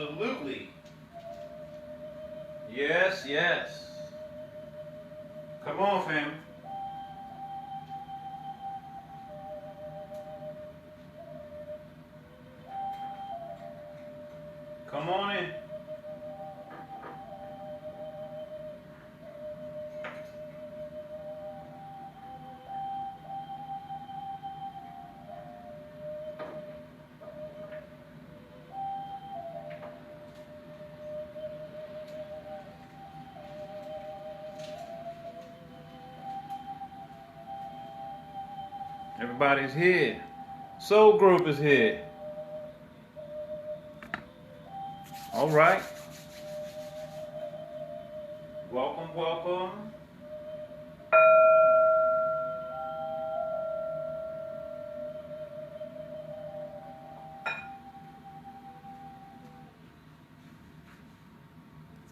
Absolutely. Yes, yes. Come on, fam. Come on in. Everybody's here. Soul group is here. All right. Welcome, welcome.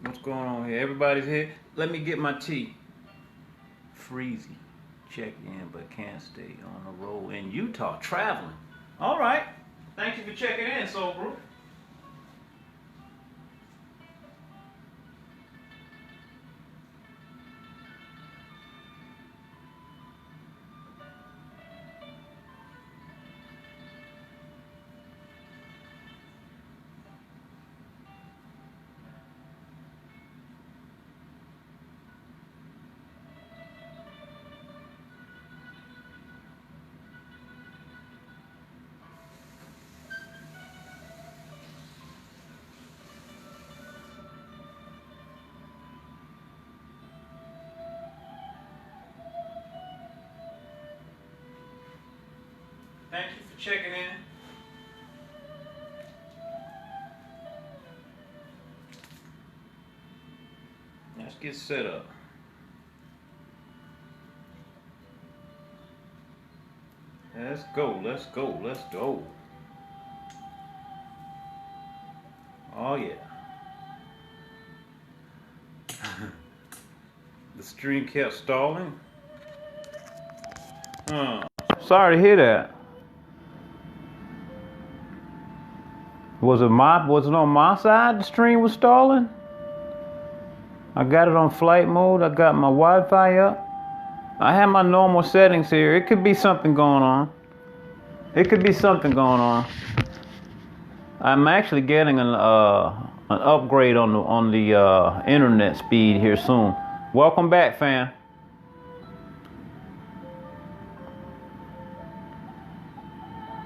What's going on here? Everybody's here. Let me get my tea. Freezy. Check in but can't stay on the road in Utah traveling. All right. Thank you for checking in, Soul Group. Thank you for checking in. Let's get set up. Let's go, let's go, let's go. Oh yeah. The stream kept stalling. Sorry to hear that. Was it on my side the stream was stalling? I got it on flight mode. I got my Wi-Fi up. I have my normal settings here. It could be something going on. I'm actually getting an upgrade on the internet speed here soon. Welcome back, fam.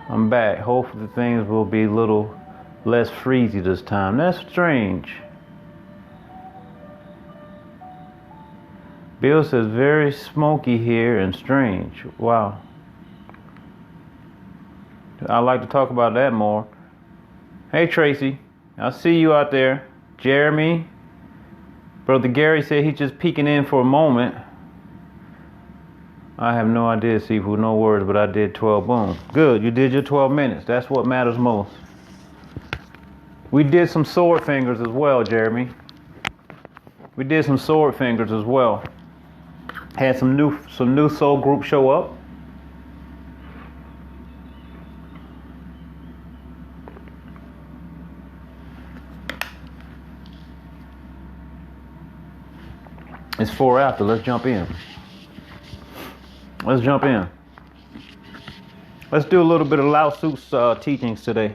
I'm back. Hopefully things will be a little less freezy this time. That's strange. Bill says very smoky here and strange. Wow. I'd like to talk about that more. Hey Tracy, I see you out there. Jeremy. Brother Gary said he's just peeking in for a moment. I have no idea, Seafood, no words, but I did 12. Boom. Good, you did your 12 minutes. That's what matters most. We did some sword fingers as well, Jeremy. We did some sword fingers as well. Had some new soul group show up. It's 4 after. Let's jump in. Let's do a little bit of Lao Tzu's teachings today.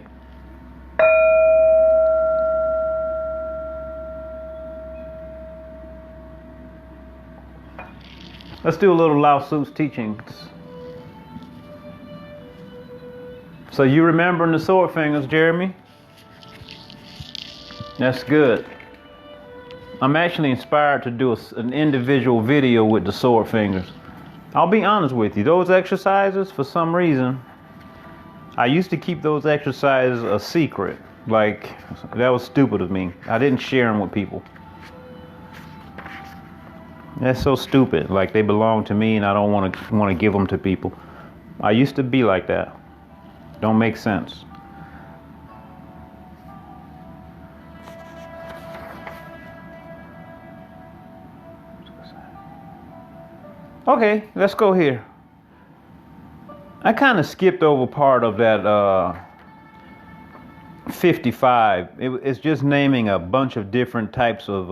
Let's do a little Lao Tzu's teachings. So you remembering the sword fingers, Jeremy? That's good. I'm actually inspired to do an individual video with the sword fingers. I'll be honest with you, those exercises, for some reason, I used to keep those exercises a secret. Like, that was stupid of me. I didn't share them with people. That's so stupid. Like, they belong to me and I don't want to give them to people. I used to be like that. Don't make sense. Okay, let's go here. I kind of skipped over part of that 55. It's just naming a bunch of different types of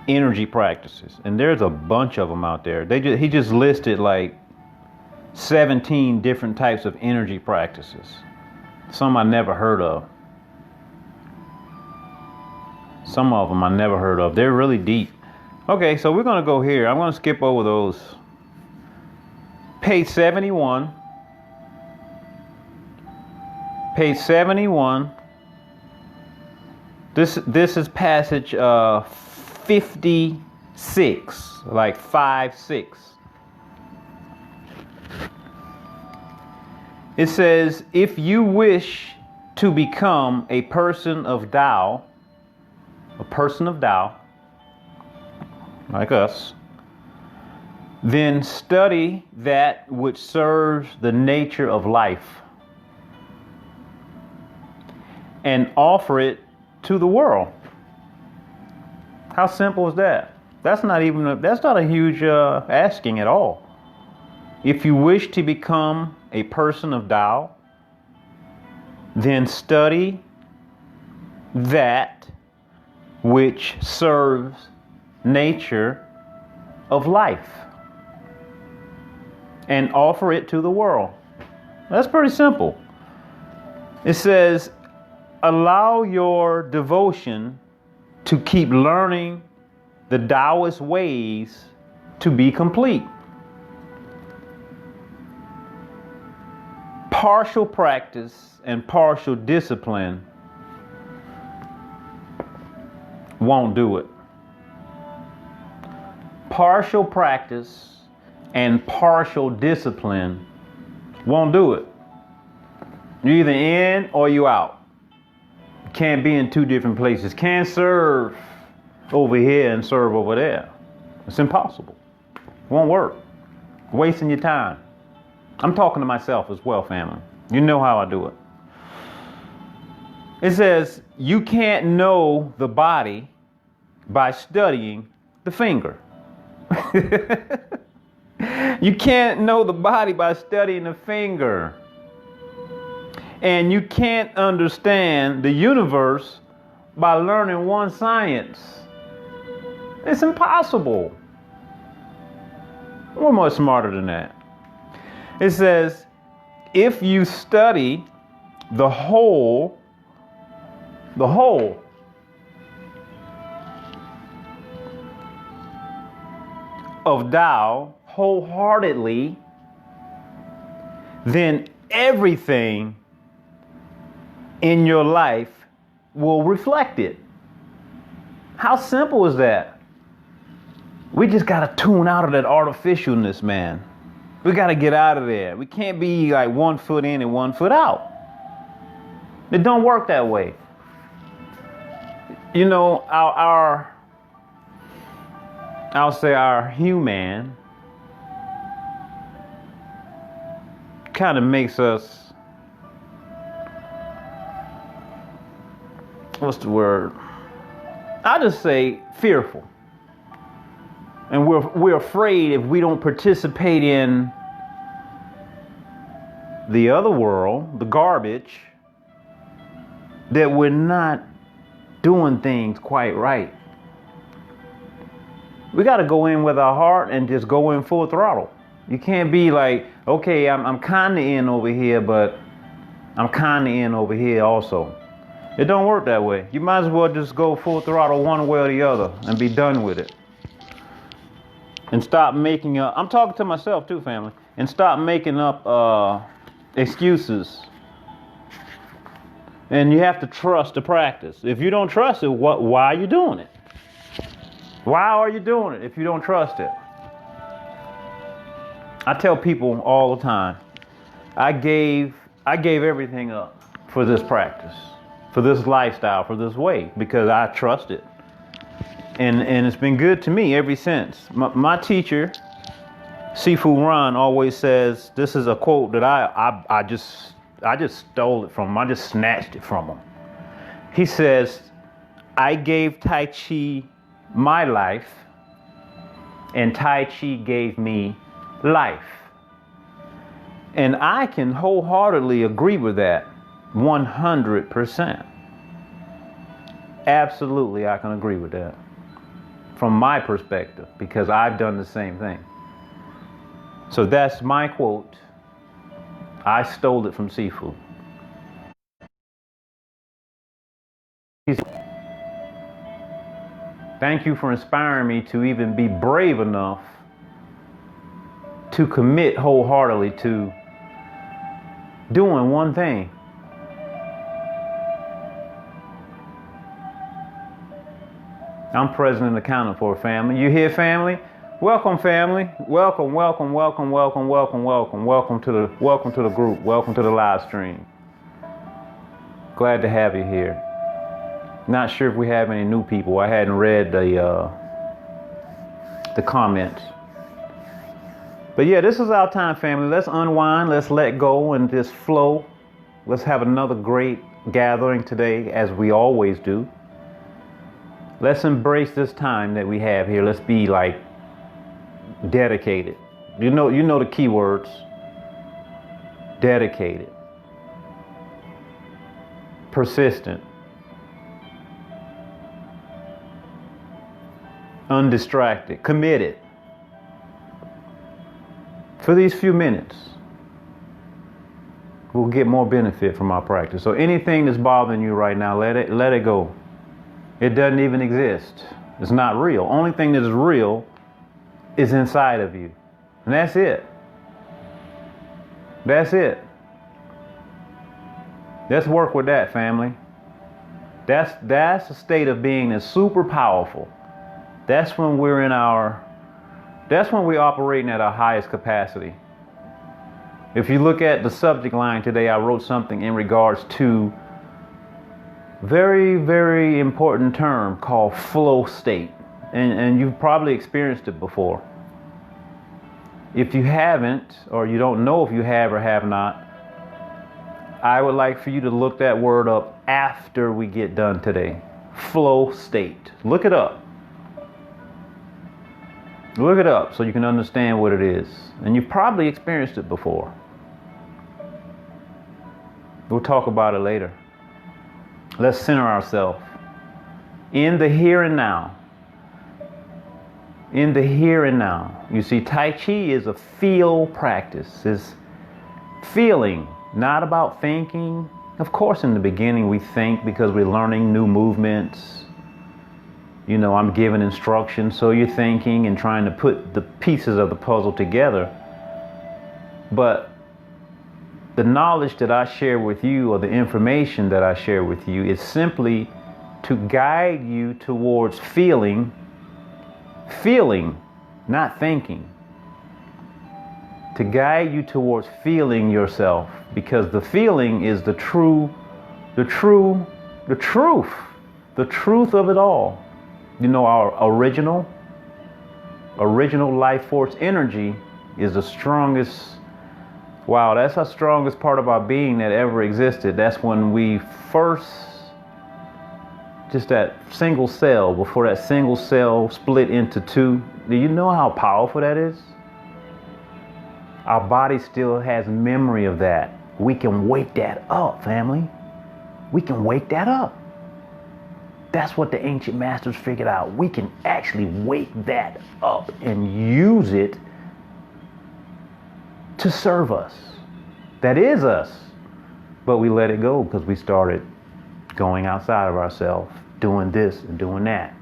energy practices, and there's a bunch of them out there. He just listed like 17 different types of energy practices. Some I never heard of. Some of them I never heard of. They're really deep. Okay, so we're gonna go here. I'm gonna skip over those. Page 71. Page 71. This is passage 56, like 5-6. It says, if you wish to become a person of Tao, like us, then study that which serves the nature of life and offer it to the world. How simple is that? That's not a huge asking at all. If you wish to become a person of Tao, then study that which serves nature of life and offer it to the world. That's pretty simple. It says, allow your devotion to keep learning the Taoist ways to be complete. Partial practice and partial discipline won't do it. Partial practice and partial discipline won't do it. You're either in or you out. You can't be in two different places. Can't serve over here and serve over there. It's impossible. It won't work. Wasting your time. I'm talking to myself as well, family. You know how I do it. It says, you can't know the body by studying the finger. You can't know the body by studying the finger. And you can't understand the universe by learning one science. It's impossible. We're much smarter than that. It says, if you study the whole of Tao wholeheartedly, then everything in your life will reflect it. How simple is that? We just got to tune out of that artificialness, man. We got to get out of there. We can't be like 1 foot in and 1 foot out. It don't work that way. You know, I'll say our human kind of makes us, what's the word? I'll just say fearful. And we're afraid if we don't participate in the other world, the garbage, that we're not doing things quite right. We got to go in with our heart and just go in full throttle. You can't be like, okay, I'm kind of in over here, but I'm kind of in over here also. It don't work that way. You might as well just go full throttle one way or the other and be done with it. And stop making up, I'm talking to myself too, family, and stop making up excuses. And you have to trust the practice. If you don't trust it, why are you doing it? Why are you doing it if you don't trust it? I tell people all the time, I gave everything up for this practice, for this lifestyle, for this way, because I trust it. And it's been good to me ever since. My teacher, Sifu Ron, always says, this is a quote that I just stole it from him. I just snatched it from him. He says, I gave Tai Chi my life, and Tai Chi gave me life. And I can wholeheartedly agree with that. 100%. Absolutely, I can agree with that. From my perspective, because I've done the same thing. So that's my quote. I stole it from Seafood. Thank you for inspiring me to even be brave enough to commit wholeheartedly to doing one thing. I'm present and accounted for, family. You here, family? Welcome, family. Welcome, welcome, welcome, welcome, welcome, welcome. Welcome to the group. Welcome to the live stream. Glad to have you here. Not sure if we have any new people. I hadn't read the comments. But yeah, this is our time, family. Let's unwind. Let's let go and just flow. Let's have another great gathering today, as we always do. Let's embrace this time that we have here. Let's be like dedicated. You know the key words. Dedicated. Persistent. Undistracted. Committed. For these few minutes, we'll get more benefit from our practice. So anything that's bothering you right now, let it go. It doesn't even exist. It's not real. Only thing that is real is inside of you. And that's it. That's it. Let's work with that, family. That's a state of being that's super powerful. That's when we're operating at our highest capacity. If you look at the subject line today, I wrote something in regards to very, very important term called flow state. And you've probably experienced it before. If you haven't, or you don't know if you have or have not, I would like for you to look that word up after we get done today. Flow state. Look it up. Look it up so you can understand what it is. And you've probably experienced it before. We'll talk about it later. Let's center ourselves in the here and now. In the here and now. You see, Tai Chi is a feel practice. It's feeling, not about thinking. Of course, in the beginning we think because we're learning new movements. You know, I'm giving instructions, so you're thinking and trying to put the pieces of the puzzle together. But the knowledge that I share with you, or the information that I share with you, is simply to guide you towards feeling, not thinking. To guide you towards feeling yourself, because the feeling is the truth of it all. You know, our original life force energy is the strongest. Wow, that's the strongest part of our being that ever existed. That's when we first, just that single cell, before that single cell split into two. Do you know how powerful that is? Our body still has memory of that. We can wake that up, family. We can wake that up. That's what the ancient masters figured out. We can actually wake that up and use it to serve us. That is us. But we let it go because we started going outside of ourselves, doing this and doing that.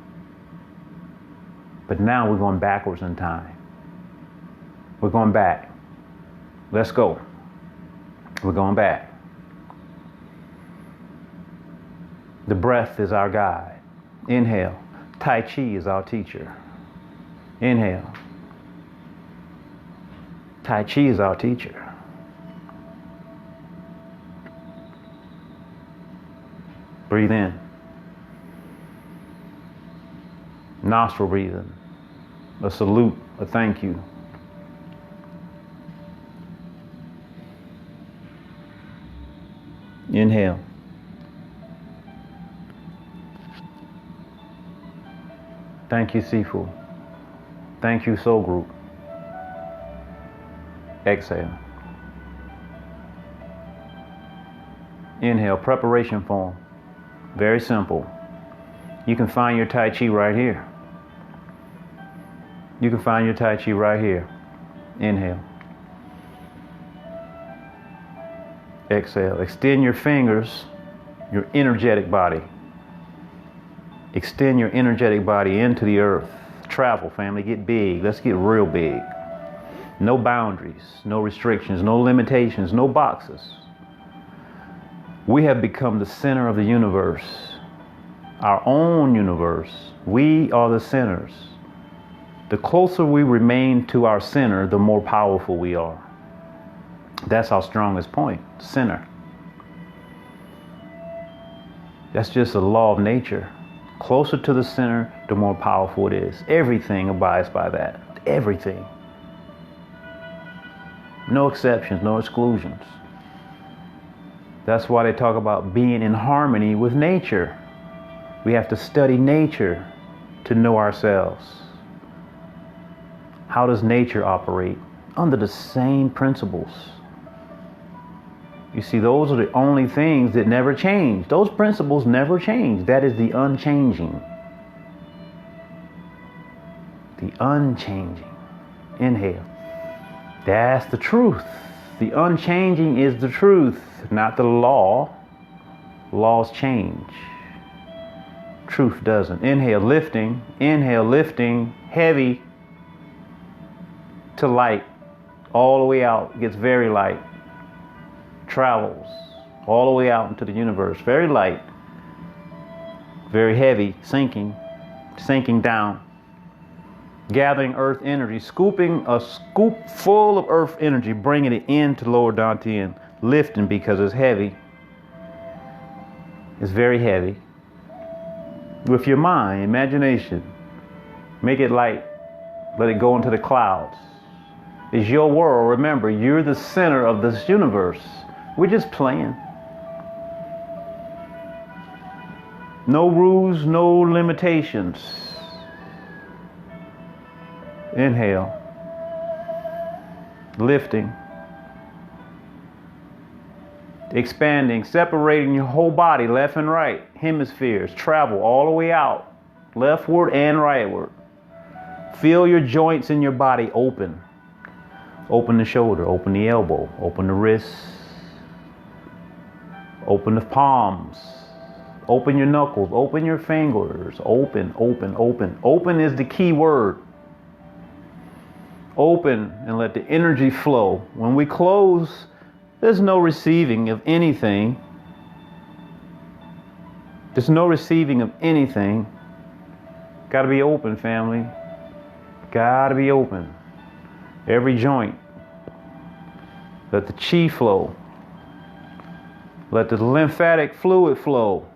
But now we're going backwards in time. We're going back. Let's go. We're going back. The breath is our guide. Inhale. Tai Chi is our teacher. Inhale. Tai Chi is our teacher. Breathe in. Nostril breathing. A salute, a thank you. Inhale. Thank you, Seafood. Thank you, Soul Group. Exhale. Inhale, preparation form. Very simple. You can find your Tai Chi right here. You can find your Tai Chi right here. Inhale. Exhale. Extend your fingers, your energetic body. Extend your energetic body into the earth. Travel, family. Get big. Let's get real big. No boundaries, no restrictions, no limitations, no boxes. We have become the center of the universe. Our own universe. We are the centers. The closer we remain to our center, the more powerful we are. That's our strongest point, center. That's just a law of nature. Closer to the center, the more powerful it is. Everything abides by that. Everything. No exceptions, no exclusions. That's why they talk about being in harmony with nature. We have to study nature to know ourselves. How does nature operate? Under the same principles. You see, those are the only things that never change. Those principles never change. That is the unchanging. The unchanging. Inhale. That's the truth. The unchanging is the truth, not the law. Laws change. Truth doesn't. Inhale, lifting. Inhale, lifting. Heavy to light. All the way out. Gets very light. Travels all the way out into the universe. Very light. Very heavy. Sinking. Sinking down. Gathering earth energy, scooping a scoop full of earth energy, bringing it into lower dantian, lifting because it's heavy. It's very heavy. With your mind, imagination, make it light, let it go into the clouds. It's your world. Remember, you're the center of this universe. We're just playing. No rules, no limitations. Inhale, lifting, expanding, separating your whole body, left and right, hemispheres, travel all the way out, leftward and rightward. Feel your joints in your body open. Open the shoulder, open the elbow, open the wrists, open the palms, open your knuckles, open your fingers, open, open, open. Open is the key word. Open and let the energy flow. When we close, there's no receiving of anything. There's no receiving of anything. Got to be open, family. Got to be open. Every joint. Let the chi flow. Let the lymphatic fluid flow.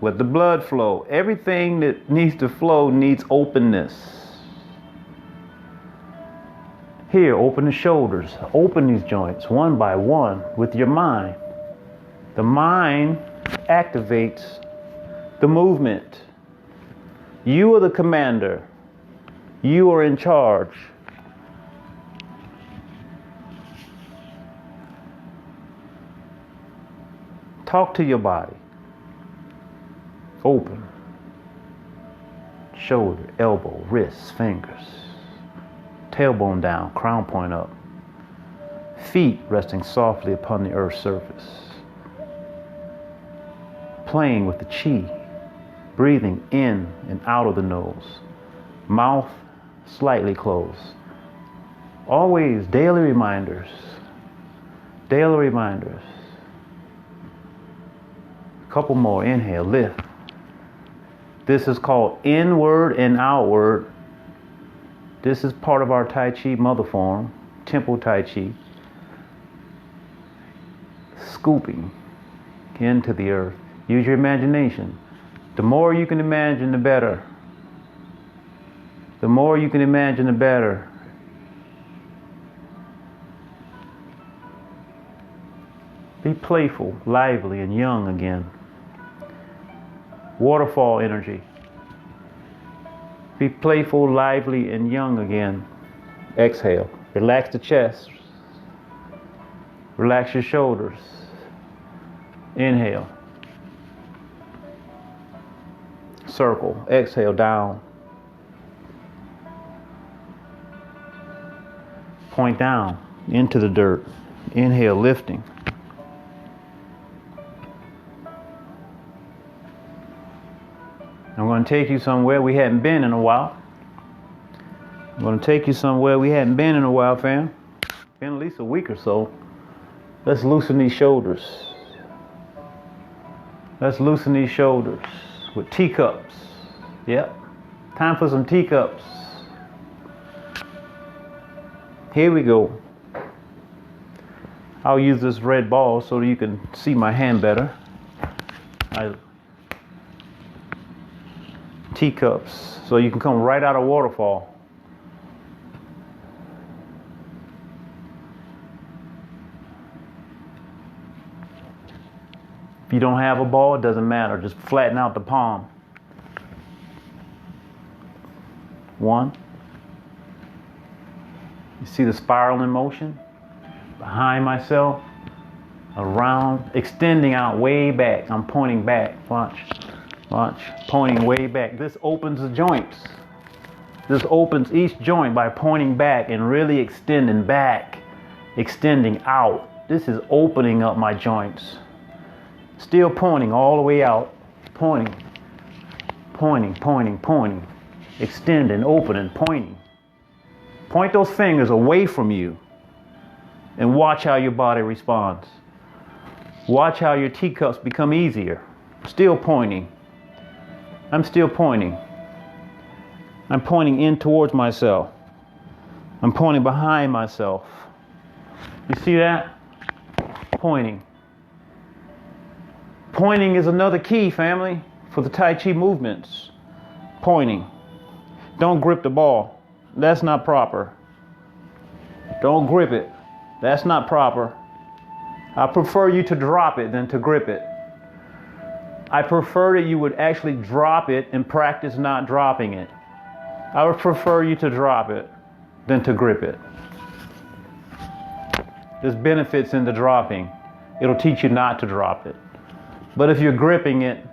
Let the blood flow. Everything that needs to flow needs openness. Here, open the shoulders. Open these joints one by one with your mind. The mind activates the movement. You are the commander. You are in charge. Talk to your body. Open. Shoulder, elbow, wrists, fingers. Tailbone down, crown point up. Feet resting softly upon the earth's surface. Playing with the chi. Breathing in and out of the nose. Mouth slightly closed. Always daily reminders. Daily reminders. A couple more. Inhale, lift. This is called inward and outward. This is part of our Tai Chi mother form, temple Tai Chi. Scooping into the earth. Use your imagination. The more you can imagine, the better. The more you can imagine, the better. Be playful, lively, and young again. Waterfall energy. Be playful, lively, and young again. Exhale. Relax the chest. Relax your shoulders. Inhale. Circle. Exhale down. Point down into the dirt. Inhale, lifting. I'm going to take you somewhere we hadn't been in a while. I'm going to take you somewhere we hadn't been in a while, fam. Been at least a week or so. Let's loosen these shoulders. Let's loosen these shoulders with teacups. Yep. Time for some teacups. Here we go. I'll use this red ball so that you can see my hand better. Teacups, so you can come right out of waterfall. If you don't have a ball, it doesn't matter. Just flatten out the palm. 1. You see the spiral in motion? Behind myself, around, extending out way back. I'm pointing back. Watch. Watch. Pointing way back. This opens the joints. This opens each joint by pointing back and really extending back, extending out. This is opening up my joints. Still pointing all the way out. Pointing, pointing, pointing, pointing. Extending, opening, pointing. Point those fingers away from you and watch how your body responds. Watch how your teacups become easier. Still pointing. I'm still pointing. I'm pointing in towards myself. I'm pointing behind myself. You see that? Pointing. Pointing is another key, family, for the Tai Chi movements. Pointing. Don't grip the ball. That's not proper. Don't grip it. That's not proper. I prefer you to drop it than to grip it. I prefer that you would actually drop it and practice not dropping it. I would prefer you to drop it than to grip it. There's benefits in the dropping. It'll teach you not to drop it. But if you're gripping it,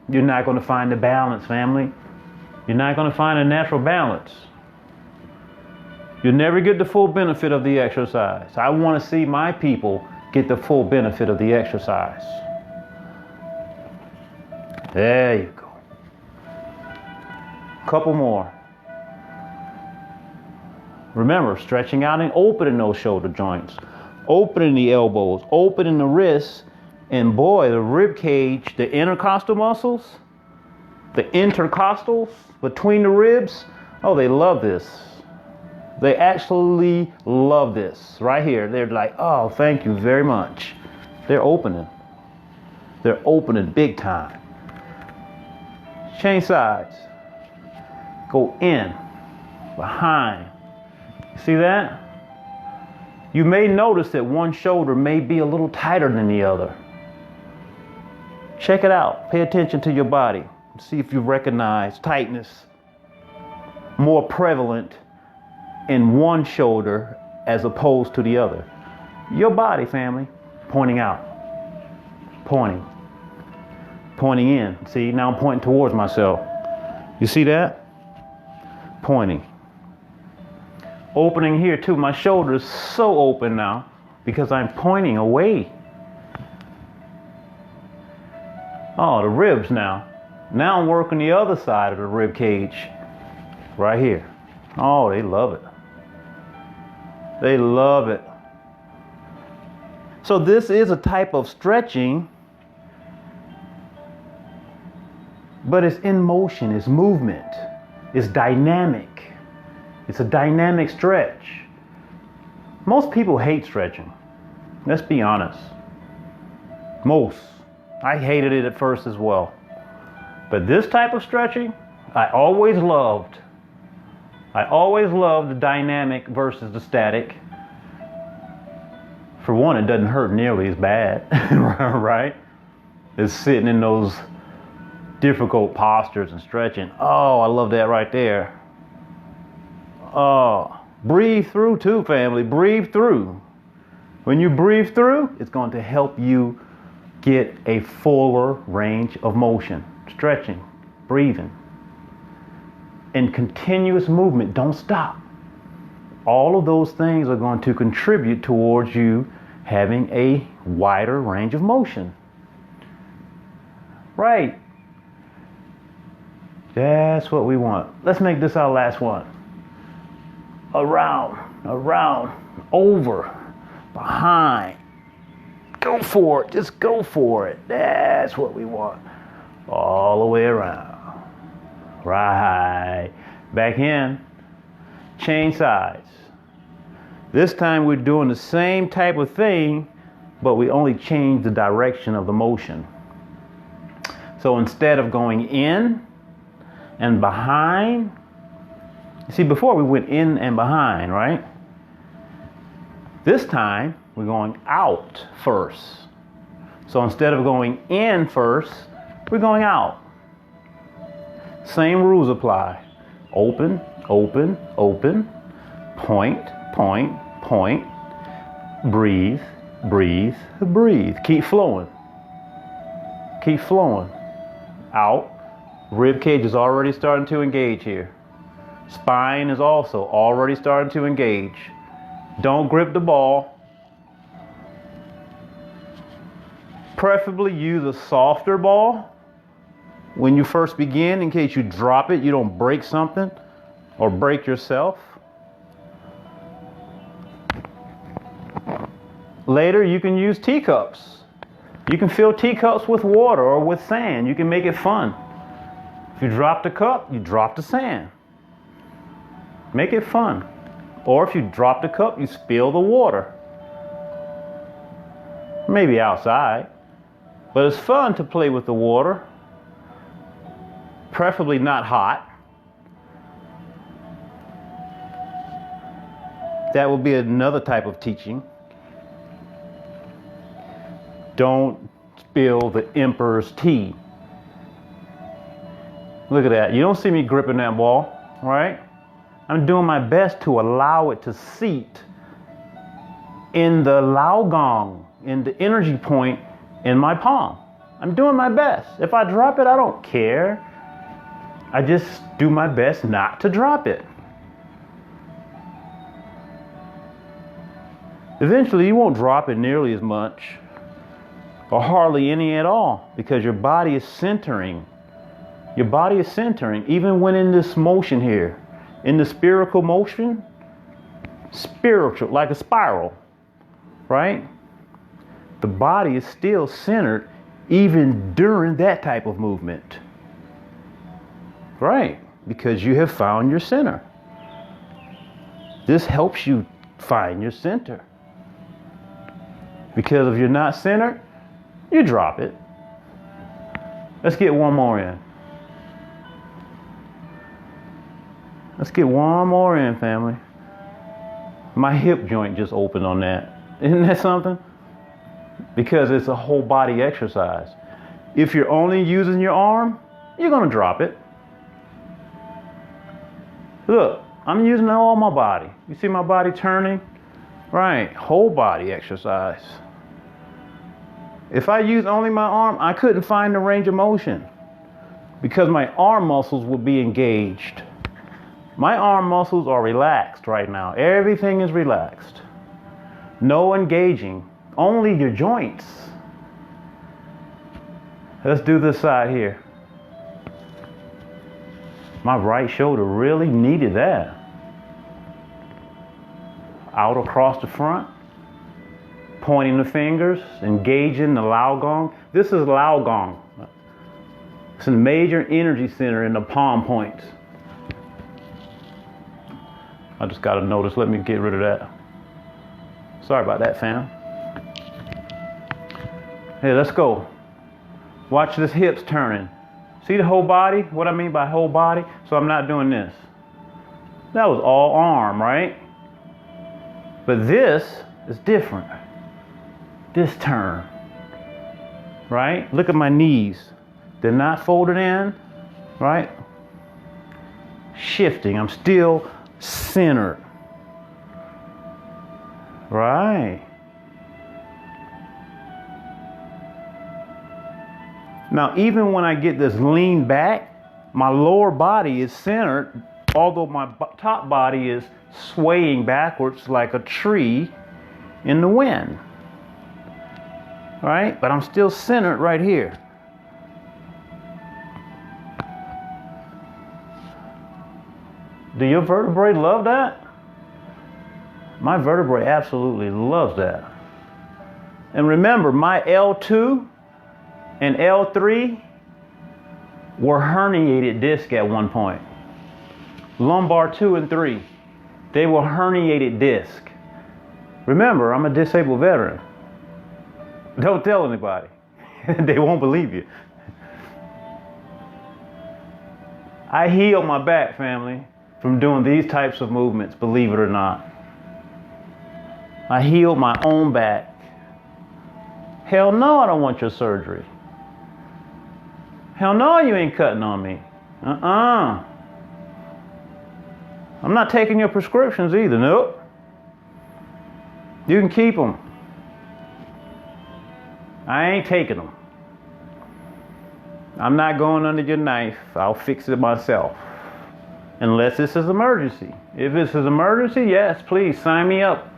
you're not going to find the balance, family. You're not going to find a natural balance. You'll never get the full benefit of the exercise. I want to see my people get the full benefit of the exercise. There you go. Couple more. Remember, stretching out and opening those shoulder joints, opening the elbows, opening the wrists, and boy, the rib cage, the intercostal muscles, the intercostals between the ribs, oh, they love this. They actually love this right here. They're like, oh, thank you very much. They're opening. They're opening big time. Change sides. Go in, behind. See that? You may notice that one shoulder may be a little tighter than the other. Check it out. Pay attention to your body. See if you recognize tightness more prevalent in one shoulder as opposed to the other. Your body, family, pointing out, pointing in. See, now I'm pointing towards myself. You see that? Pointing. Opening here too. My shoulder is so open now because I'm pointing away. Oh, the ribs now. Now I'm working the other side of the rib cage. Right here. Oh, they love it. They love it. So this is a type of stretching, but it's in motion, it's movement, it's dynamic. It's a dynamic stretch. Most people hate stretching. Let's be honest. Most. I hated it at first as well. But this type of stretching, I always loved. I always loved the dynamic versus the static. For one, it doesn't hurt nearly as bad, right? It's sitting in those difficult postures and stretching. Oh, I love that right there. Oh, breathe through too, family. Breathe through. When you breathe through, it's going to help you get a fuller range of motion, stretching, breathing, and continuous movement. Don't stop. All of those things are going to contribute towards you having a wider range of motion. Right. That's what we want. Let's make this our last one. Around, over, behind. Go for it. Just go for it. That's what we want. All the way around. Right. Back in. Change sides. This time we're doing the same type of thing, but we only change the direction of the motion. So instead of going in and behind, see, before we went in and behind, right? This time we're going out first. So instead of going in first, we're going out. Same rules apply. Open, open, open, point, point, point, breathe, breathe, breathe. Keep flowing. Keep flowing. Out. Rib cage is already starting to engage here. Spine is also already starting to engage. Don't grip the ball. Preferably use a softer ball when you first begin, in case you drop it, you don't break something or break yourself. Later, you can use teacups. You can fill teacups with water or with sand. You can make it fun. If you drop the cup, you drop the sand. Make it fun. Or if you drop the cup, you spill the water. Maybe outside. But it's fun to play with the water. Preferably not hot. That will be another type of teaching. Don't spill the emperor's tea. Look at that. You don't see me gripping that ball, right? I'm doing my best to allow it to seat in the lao gong, in the energy point in my palm. I'm doing my best. If I drop it, I don't care. I just do my best not to drop it. Eventually, you won't drop it nearly as much, or hardly any at all, because your body is centering. Your body is centering, even when in this motion here, in the spherical motion, spiritual, like a spiral, right? The body is still centered even during that type of movement, right? Because you have found your center. This helps you find your center. Because if you're not centered, you drop it. Let's get one more in. Let's get one more in, family. My hip joint just opened on that. Isn't that something? Because it's a whole body exercise. If you're only using your arm, you're going to drop it. Look, I'm using all my body. You see my body turning? Right, whole body exercise. If I use only my arm, I couldn't find the range of motion because my arm muscles would be engaged. My arm muscles are relaxed right now. Everything is relaxed. No engaging, only your joints. Let's do this side here. My right shoulder really needed that. Out across the front, pointing the fingers, engaging the lao gong. This is lao gong. It's a major energy center in the palm points. I just got to notice. Let me get rid of that. Sorry about that, fam. Hey, let's go. Watch this hips turning. See the whole body? What I mean by whole body? So I'm not doing this. That was all arm, right? But this is different. This turn, right? Look at my knees. They're not folded in, right? Shifting. I'm still centered. Right. Now, even when I get this lean back, my lower body is centered, although my top body is swaying backwards like a tree in the wind. All right? But I'm still centered right here. Do your vertebrae love that? My vertebrae absolutely loves that. And remember, my L2 and L3 were herniated discs at one point. Lumbar 2 and 3, they were herniated discs. Remember, I'm a disabled veteran. Don't tell anybody. They won't believe you. I healed my back, family, from doing these types of movements, believe it or not. I healed my own back. Hell no, I don't want your surgery. Hell no, you ain't cutting on me. I'm not taking your prescriptions either. Nope. You can keep them. I ain't taking them. I'm not going under your knife. I'll fix it myself. Unless this is emergency. If this is emergency, yes, please sign me up.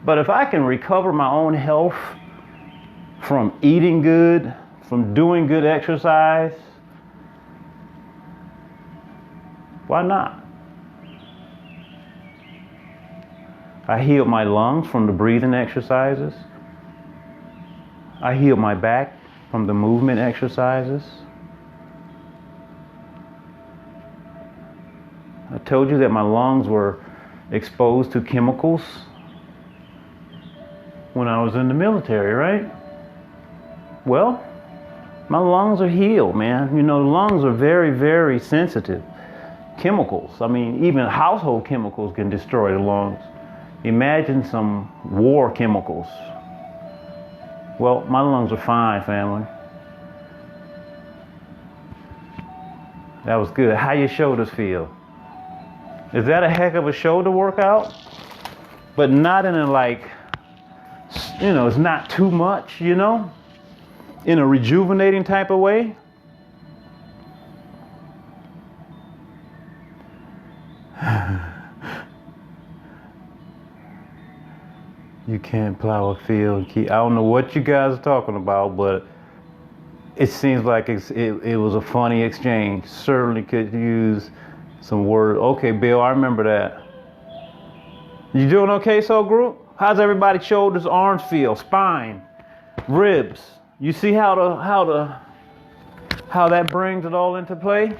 But if I can recover my own health from eating good, from doing good exercise, why not? I healed my lungs from the breathing exercises. I healed my back from the movement exercises. I told you that my lungs were exposed to chemicals when I was in the military, right? Well, my lungs are healed, man. You know, lungs are very, very sensitive. Chemicals, I mean, even household chemicals can destroy the lungs. Imagine some war chemicals. Well, my lungs are fine, family. That was good. How your shoulders feel? Is that a heck of a shoulder workout? But not in a like, you know, it's not too much, you know? In a rejuvenating type of way. You can't plow a field. I don't know what you guys are talking about, but it seems like it was a funny exchange. Certainly could use some words. Okay, Bill, I remember that. You doing okay, soul group? How's everybody's shoulders, arms feel? Spine, ribs. You see how that brings it all into play?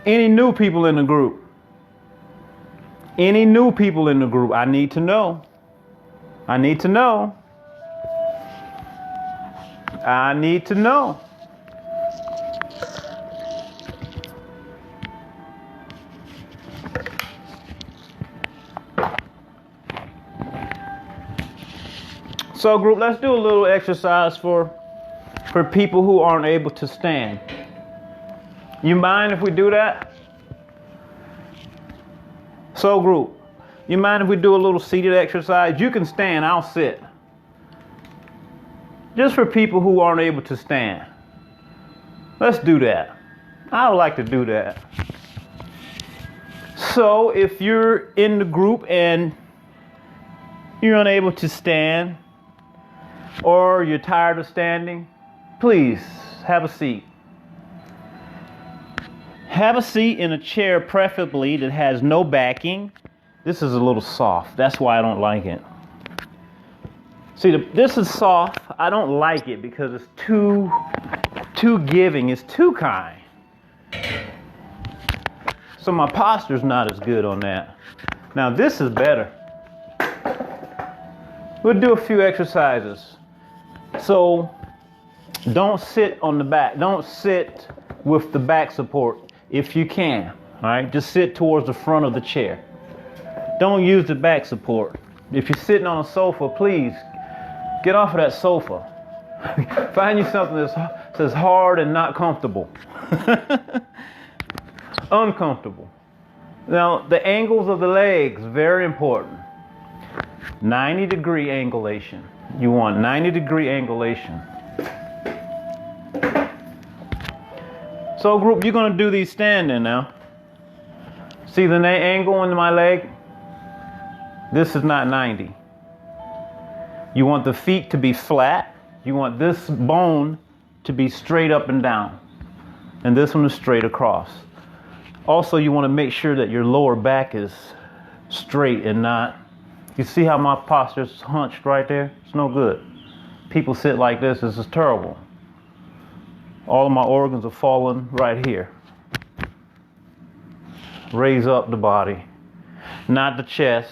Any new people in the group? Any new people in the group? I need to know. I need to know. I need to know. So group, let's do a little exercise for people who aren't able to stand. You mind if we do that? So group, you mind if we do a little seated exercise? You can stand, I'll sit. Just for people who aren't able to stand. Let's do that. I would like to do that. So if you're in the group and you're unable to stand, or you're tired of standing, please have a seat. Have a seat in a chair, preferably that has no backing. This is a little soft. That's why I don't like it. See, this is soft. I don't like it because it's too giving. It's too kind. So my posture's not as good on that. Now this is better. We'll do a few exercises. So don't sit on the back. Don't sit with the back support if you can. All right, just sit towards the front of the chair. Don't use the back support. If you're sitting on a sofa, please get off of that sofa. Find you something that's hard and not comfortable. Uncomfortable. Now, the angles of the legs, very important. 90-degree angulation. You want 90-degree angulation. So group, you're going to do these standing now. See the angle in my leg? This is not 90. You want the feet to be flat. You want this bone to be straight up and down. And this one is straight across. Also, you want to make sure that your lower back is straight and not. You see how my posture is hunched right there? It's no good. People sit like this. This is terrible. All of my organs are falling right here. Raise up the body, not the chest,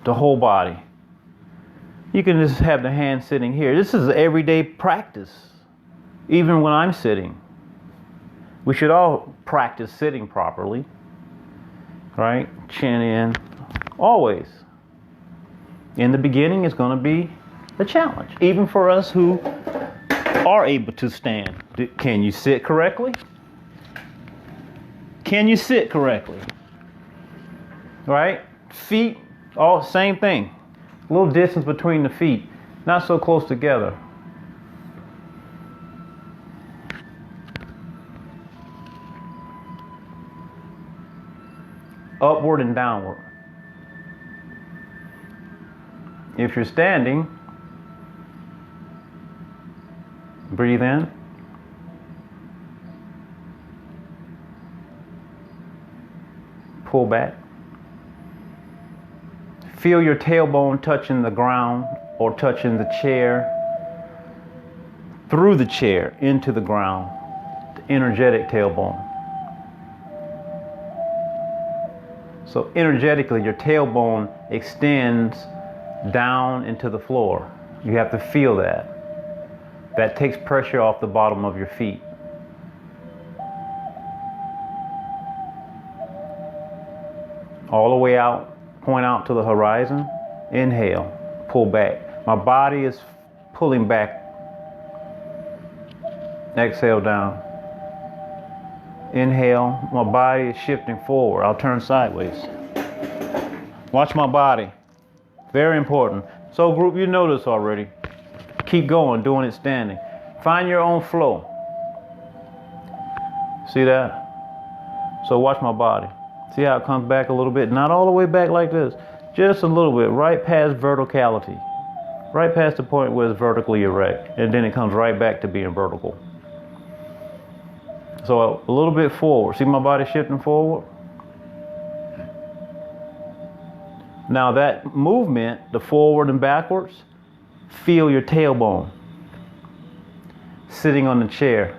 the whole body. You can just have the hand sitting here. This is everyday practice, even when I'm sitting. We should all practice sitting properly, right? Chin in, always. In the beginning, it's going to be a challenge, even for us who are able to stand. Can you sit correctly? Can you sit correctly? Right? Feet, all same thing. A little distance between the feet, not so close together. Upward and downward. If you're standing, breathe in. Pull back. Feel your tailbone touching the ground or touching the chair, through the chair into the ground, the energetic tailbone. So energetically, your tailbone extends down into the floor. You have to feel that. That takes pressure off the bottom of your feet. All the way out, point out to the horizon. Inhale, pull back. My body is pulling back. Exhale down. Inhale, my body is shifting forward. I'll turn sideways. Watch my body. Very important. So group, you know this already. Keep going, doing it standing. Find your own flow. See that? So watch my body. See how it comes back a little bit? Not all the way back like this. Just a little bit, right past verticality. Right past the point where it's vertically erect. And then it comes right back to being vertical. So a little bit forward. See my body shifting forward? Now that movement, the forward and backwards, feel your tailbone sitting on the chair.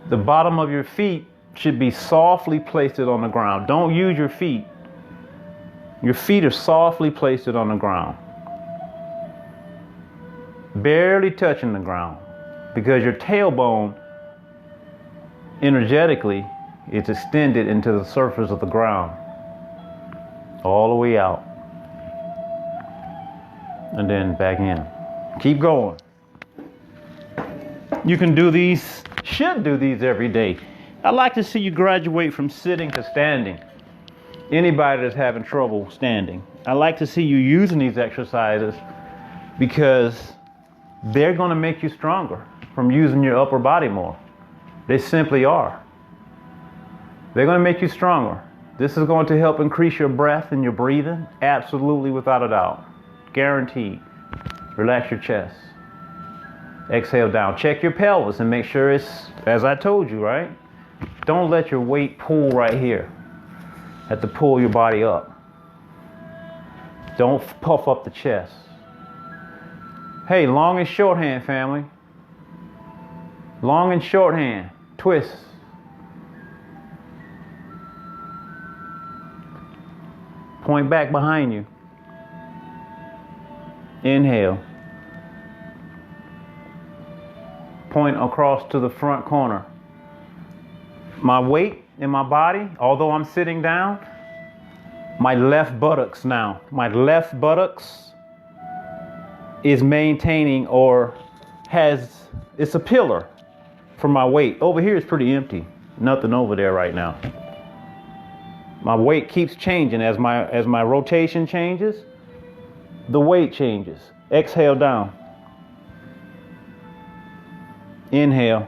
The bottom of your feet should be softly placed on the ground. Don't use your feet. Your feet are softly placed on the ground. Barely touching the ground, because your tailbone energetically is extended into the surface of the ground. All the way out. And then back in. Keep going. You can do these, should do these every day. I'd like to see you graduate from sitting to standing. Anybody that's having trouble standing. I'd like to see you using these exercises because they're going to make you stronger from using your upper body more. They simply are. They're going to make you stronger. This is going to help increase your breath and your breathing, absolutely, without a doubt. Guaranteed. Relax your chest. Exhale down. Check your pelvis and make sure it's, as I told you, right? Don't let your weight pull right here. Have to pull your body up. Don't puff up the chest. Hey, long and shorthand, family. Long and shorthand. Twist. Point back behind you. Inhale. Point across to the front corner. My weight in my body, although I'm sitting down, my left buttocks now. My left buttocks is maintaining or has, it's a pillar for my weight. Over here is pretty empty. Nothing over there right now. My weight keeps changing as my rotation changes. The weight changes. Exhale down. Inhale.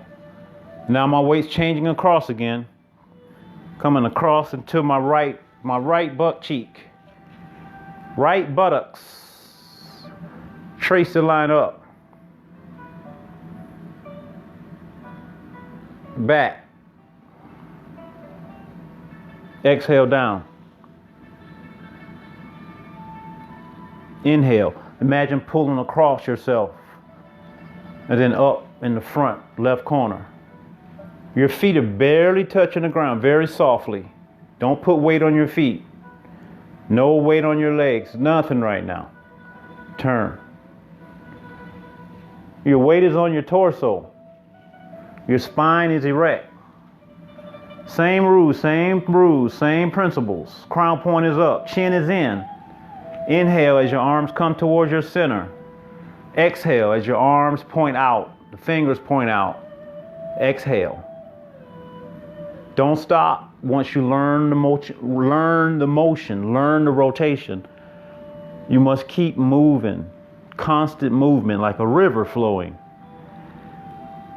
Now my weight's changing across again. Coming across into my right butt cheek. Right buttocks. Trace the line up. Back. Exhale down. Inhale. Imagine pulling across yourself. And then up in the front, left corner. Your feet are barely touching the ground, very softly. Don't put weight on your feet. No weight on your legs. Nothing right now. Turn. Your weight is on your torso. Your spine is erect. Same rules, same principles. Crown point is up. Chin is in. Inhale as your arms come towards your center. Exhale as your arms point out. The fingers point out. Exhale. Don't stop once you learn the motion, learn the rotation. You must keep moving. Constant movement like a river flowing.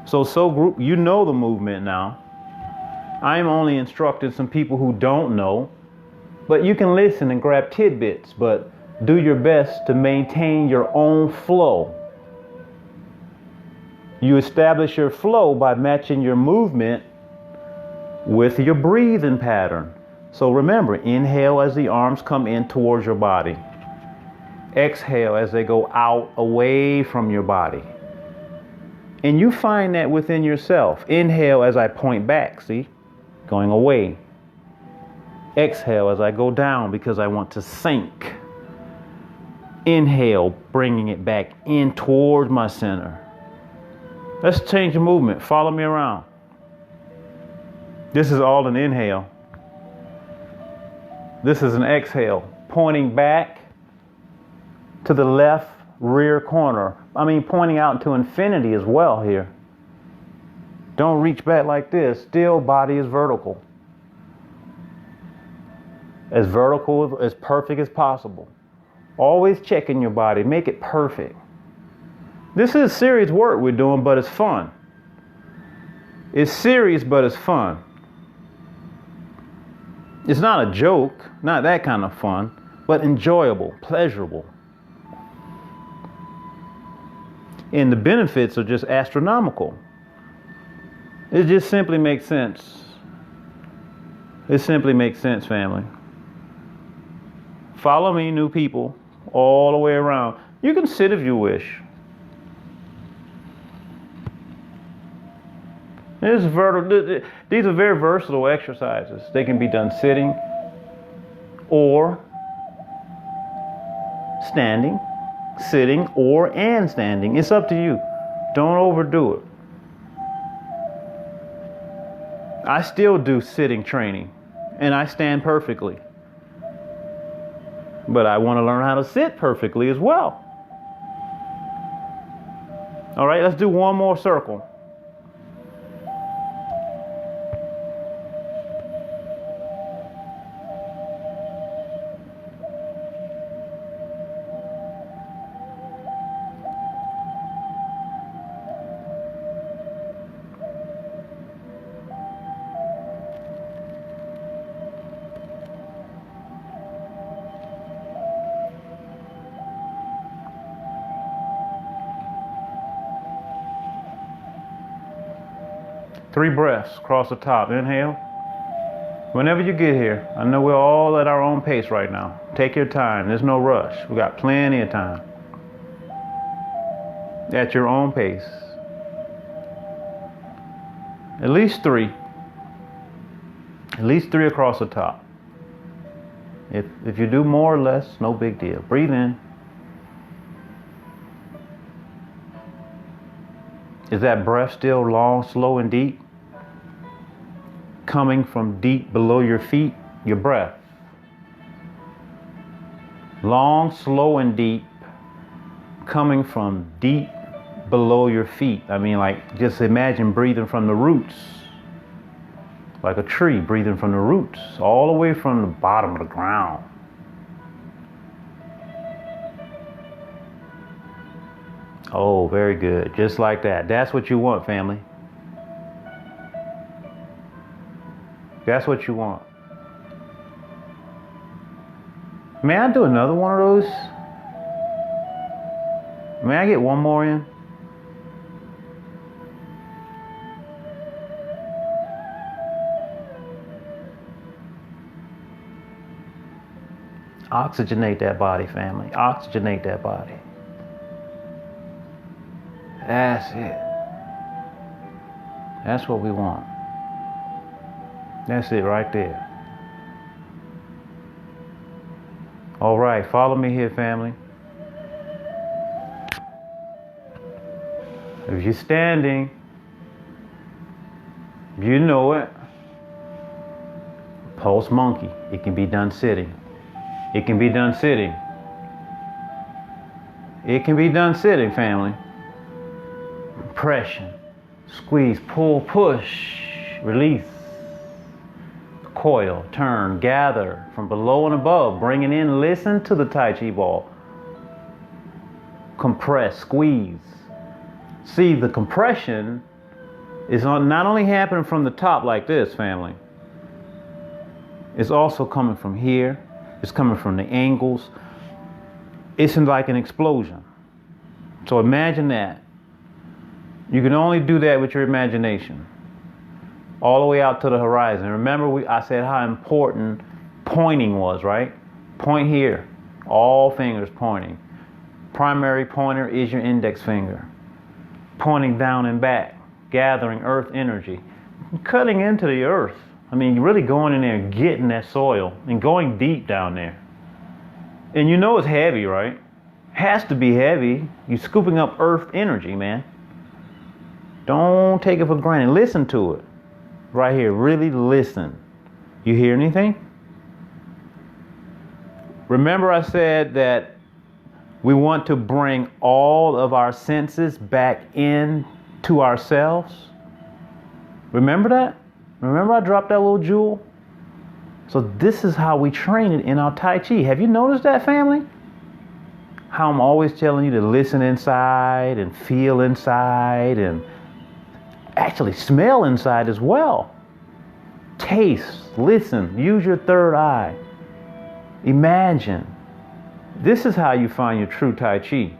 So group, you know the movement now. I am only instructing some people who don't know, but you can listen and grab tidbits, but do your best to maintain your own flow. You establish your flow by matching your movement with your breathing pattern. So remember, inhale as the arms come in towards your body. Exhale as they go out away from your body. And you find that within yourself. Inhale as I point back, see? Going away. Exhale as I go down because I want to sink. Inhale, bringing it back in towards my center. Let's change the movement. Follow me around. This is all an inhale. This is an exhale, pointing back to the left rear corner. Pointing out to infinity as well here. Don't reach back like this. Still, body is vertical. As vertical, as perfect as possible. Always checking your body. Make it perfect. This is serious work we're doing, but it's fun. It's serious, but it's fun. It's not a joke, not that kind of fun, but enjoyable, pleasurable. And the benefits are just astronomical. It just simply makes sense. It simply makes sense, family. Follow me, new people, all the way around. You can sit if you wish. These are very versatile exercises. They can be done sitting or standing, sitting and standing. It's up to you. Don't overdo it. I still do sitting training and I stand perfectly. But I want to learn how to sit perfectly as well. All right, let's do one more circle. Three breaths across the top. Inhale. Whenever you get here, I know we're all at our own pace right now. Take your time. There's no rush. We got plenty of time. At your own pace. At least three. At least three across the top. If you do more or less, no big deal. Breathe in. Is that breath still long, slow, and deep? Coming from deep below your feet, your breath. Long, slow, and deep. Coming from deep below your feet. Just imagine breathing from the roots. Like a tree, breathing from the roots, all the way from the bottom of the ground. Oh, very good. Just like that. That's what you want, family. That's what you want. May I do another one of those? May I get one more in? Oxygenate that body, family. Oxygenate that body. That's it. That's what we want. That's it right there. All right, follow me here, family. If you're standing, you know it. Pulse monkey. It can be done sitting. It can be done sitting. It can be done sitting, family. Compression. Squeeze, pull, push, release. Coil, turn, gather from below and above. Bring it in, listen to the Tai Chi ball. Compress, squeeze. See, the compression is not only happening from the top like this, family. It's also coming from here. It's coming from the angles. It's like an explosion. So imagine that. You can only do that with your imagination. All the way out to the horizon. Remember, I said how important pointing was, right? Point here. All fingers pointing. Primary pointer is your index finger. Pointing down and back. Gathering earth energy. Cutting into the earth. I mean, you're really going in there and getting that soil and going deep down there. And you know it's heavy, right? Has to be heavy. You're scooping up earth energy, man. Don't take it for granted. Listen to it. Right here. Really listen. You hear anything? Remember I said that we want to bring all of our senses back in to ourselves? Remember that? Remember I dropped that little jewel? So this is how we train it in our Tai Chi. Have you noticed that, family? How I'm always telling you to listen inside and feel inside and actually smell inside as well. Taste, listen, use your third eye. Imagine. This is how you find your true Tai Chi.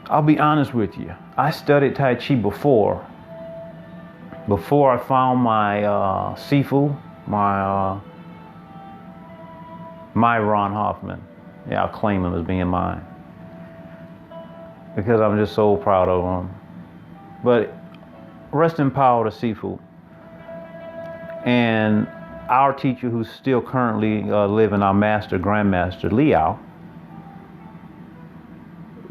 I'll be honest with you. I studied Tai Chi before I found my Sifu, my Ron Hoffman. Yeah, I'll claim him as being mine. Because I'm just so proud of him. But rest in power to Sifu. And our teacher who's still currently living, our master, Grandmaster Liao.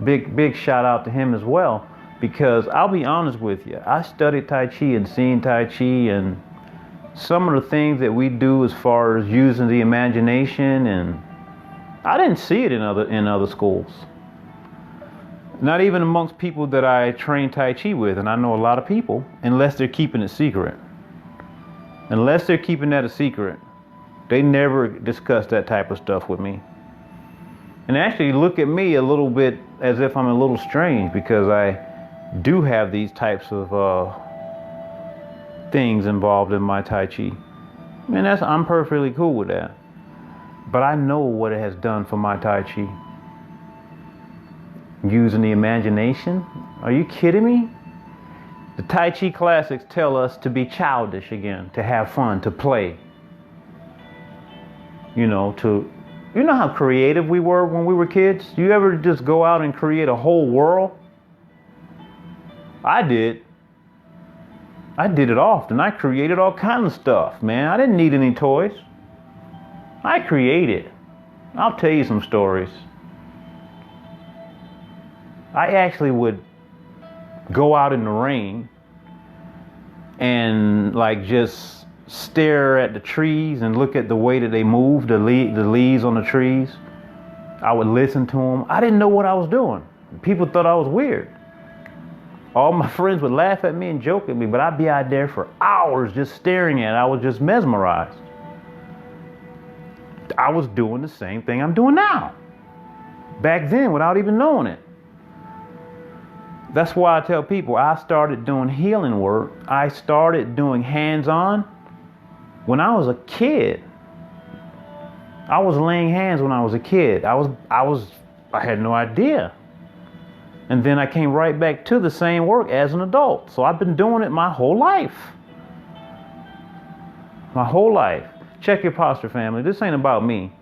Big shout out to him as well. Because I'll be honest with you, I studied Tai Chi and seen Tai Chi, and some of the things that we do as far as using the imagination, and I didn't see it in other schools. Not even amongst people that I train Tai Chi with, and I know a lot of people, unless they're keeping it secret. Unless they're keeping that a secret, they never discuss that type of stuff with me. And actually look at me a little bit as if I'm a little strange, because I do have these types of things involved in my Tai Chi. And I'm perfectly cool with that. But I know what it has done for my Tai Chi. Using the imagination? Are you kidding me? The Tai Chi classics tell us to be childish again, to have fun, to play. You know how creative we were when we were kids? You ever just go out and create a whole world? I did. I did it often. I created all kinds of stuff, man. I didn't need any toys. I created. I'll tell you some stories. I actually would go out in the rain and just stare at the trees and look at the way that they move, the leaves on the trees. I would listen to them. I didn't know what I was doing. People thought I was weird. All my friends would laugh at me and joke at me, but I'd be out there for hours just staring at it. I was just mesmerized. I was doing the same thing I'm doing now. Back then, without even knowing it. That's why I tell people I started doing healing work. I started doing hands-on when I was a kid. I was laying hands when I was a kid. I had no idea. And then I came right back to the same work as an adult. So I've been doing it my whole life. My whole life. Check your posture, family. This ain't about me.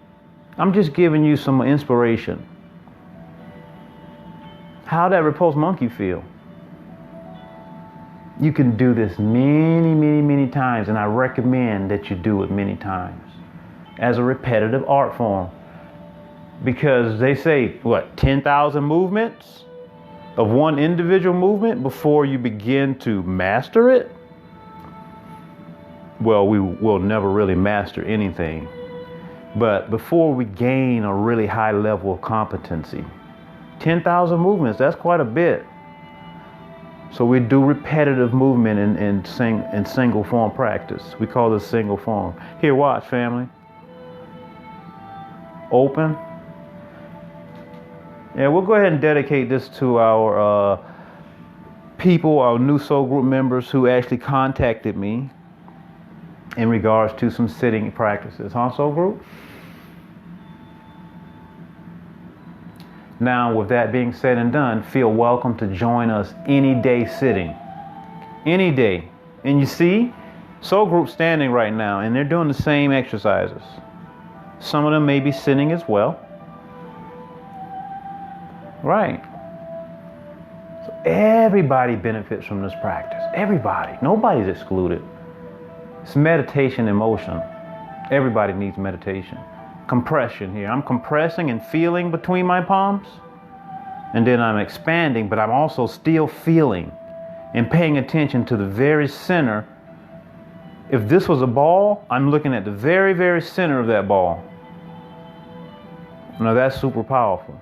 I'm just giving you some inspiration. How'd that repulsed monkey feel? You can do this many, many, many times, and I recommend that you do it many times as a repetitive art form. Because they say, 10,000 movements of one individual movement before you begin to master it? Well, we will never really master anything. But before we gain a really high level of competency, 10,000 movements, that's quite a bit. So we do repetitive movement in single form practice. We call this single form. Here, watch, family. Open. Yeah, we'll go ahead and dedicate this to our people, our new soul group members who actually contacted me in regards to some sitting practices. Huh, soul group? Now, with that being said and done, feel welcome to join us any day sitting. Any day. And you see, soul group standing right now, and they're doing the same exercises. Some of them may be sitting as well. Right. So everybody benefits from this practice. Everybody. Nobody's excluded. It's meditation in motion. Everybody needs meditation. Compression here. I'm compressing and feeling between my palms. And then I'm expanding, but I'm also still feeling and paying attention to the very center. If this was a ball, I'm looking at the very, very center of that ball. Now that's super powerful.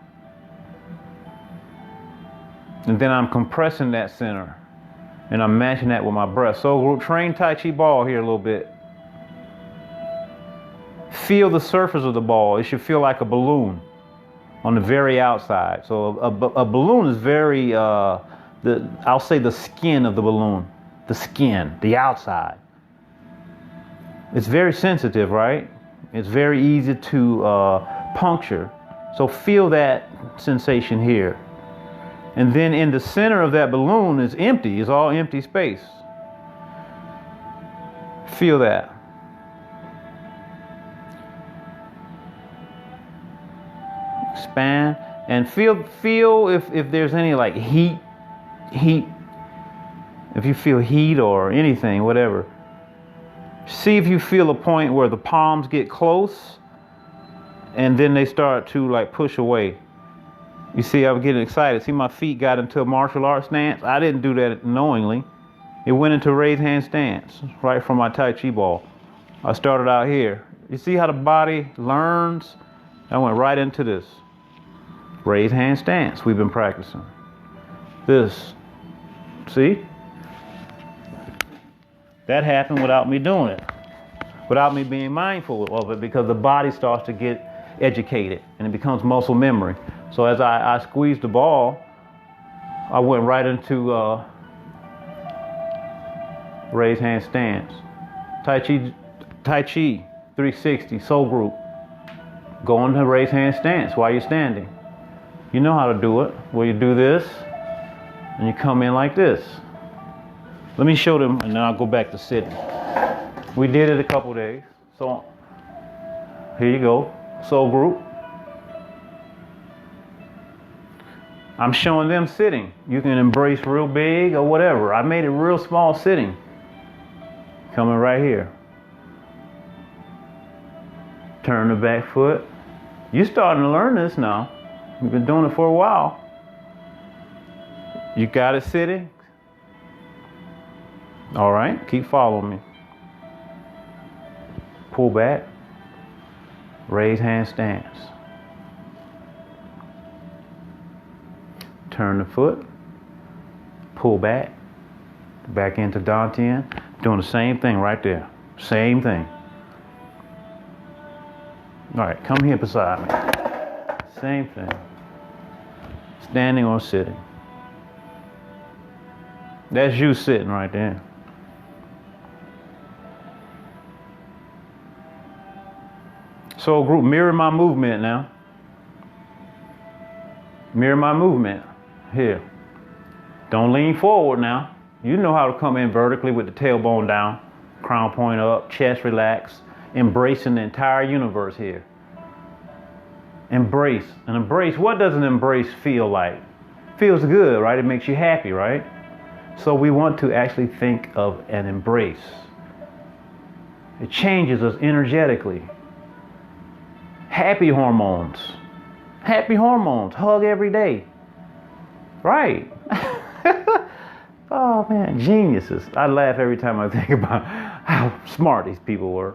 And then I'm compressing that center. And I'm matching that with my breath. So we'll train Tai Chi ball here a little bit. Feel the surface of the ball. It should feel like a balloon on the very outside. So a balloon is very, I'll say the skin of the balloon. The skin, the outside. It's very sensitive, right? It's very easy to puncture. So feel that sensation here. And then in the center of that balloon is empty. It's all empty space. Feel that. Expand and feel if there's any like heat. If you feel heat or anything, whatever. See if you feel a point where the palms get close and then they start to like push away. You see, I was getting excited. See, my feet got into a martial arts stance. I didn't do that knowingly. It went into raised hand stance right from my Tai Chi ball. I started out here. You see how the body learns? I went right into this. Raised hand stance we've been practicing. This. See? That happened without me doing it. Without me being mindful of it, because the body starts to get educated and it becomes muscle memory. So as I squeezed the ball, I went right into raised hand stance. Tai Chi 360 soul group. Go into raised hand stance while you're standing. You know how to do it. Where you do this and you come in like this. Let me show them and then I'll go back to sitting. We did it a couple days. So here you go. Soul group. I'm showing them sitting. You can embrace real big or whatever. I made it real small sitting. Coming right here. Turn the back foot. You're starting to learn this now. You've been doing it for a while. You got it sitting? All right, keep following me. Pull back. Raise hand stance. Turn the foot. Pull back. Back into Dantian. Doing the same thing right there. Same thing. All right, come here beside me. Same thing. Standing or sitting. That's you sitting right there. So group, mirror my movement now. Mirror my movement. Here. Don't lean forward now. You know how to come in vertically with the tailbone down, crown point up, chest relaxed, embracing the entire universe here. Embrace. An embrace, what does an embrace feel like? Feels good, right? It makes you happy, right? So we want to actually think of an embrace. It changes us energetically. Happy hormones. Happy hormones. Hug every day. Right. Oh man, geniuses. I laugh every time I think about how smart these people were.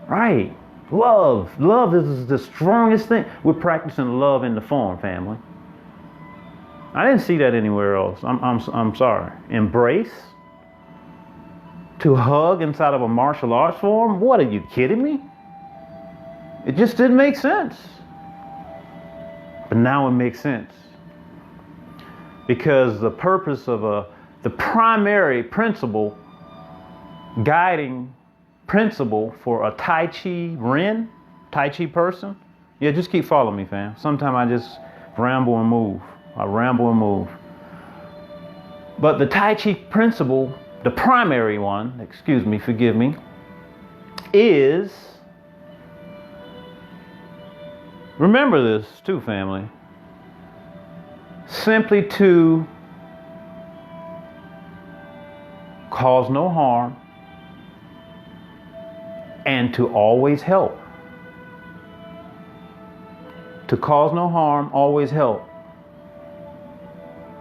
Right. Love. Love is the strongest thing. We're practicing love in the form, family. I didn't see that anywhere else. I'm sorry. Embrace. To hug inside of a martial arts form? What, are you kidding me? It just didn't make sense. But now it makes sense. Because the purpose of the primary principle, guiding principle for a Tai Chi Tai Chi person. Yeah, just keep following me, fam. Sometimes I just ramble and move. I ramble and move. But the Tai Chi principle, the primary one, forgive me, is, remember this too, family, simply to cause no harm and to always help. To cause no harm, always help.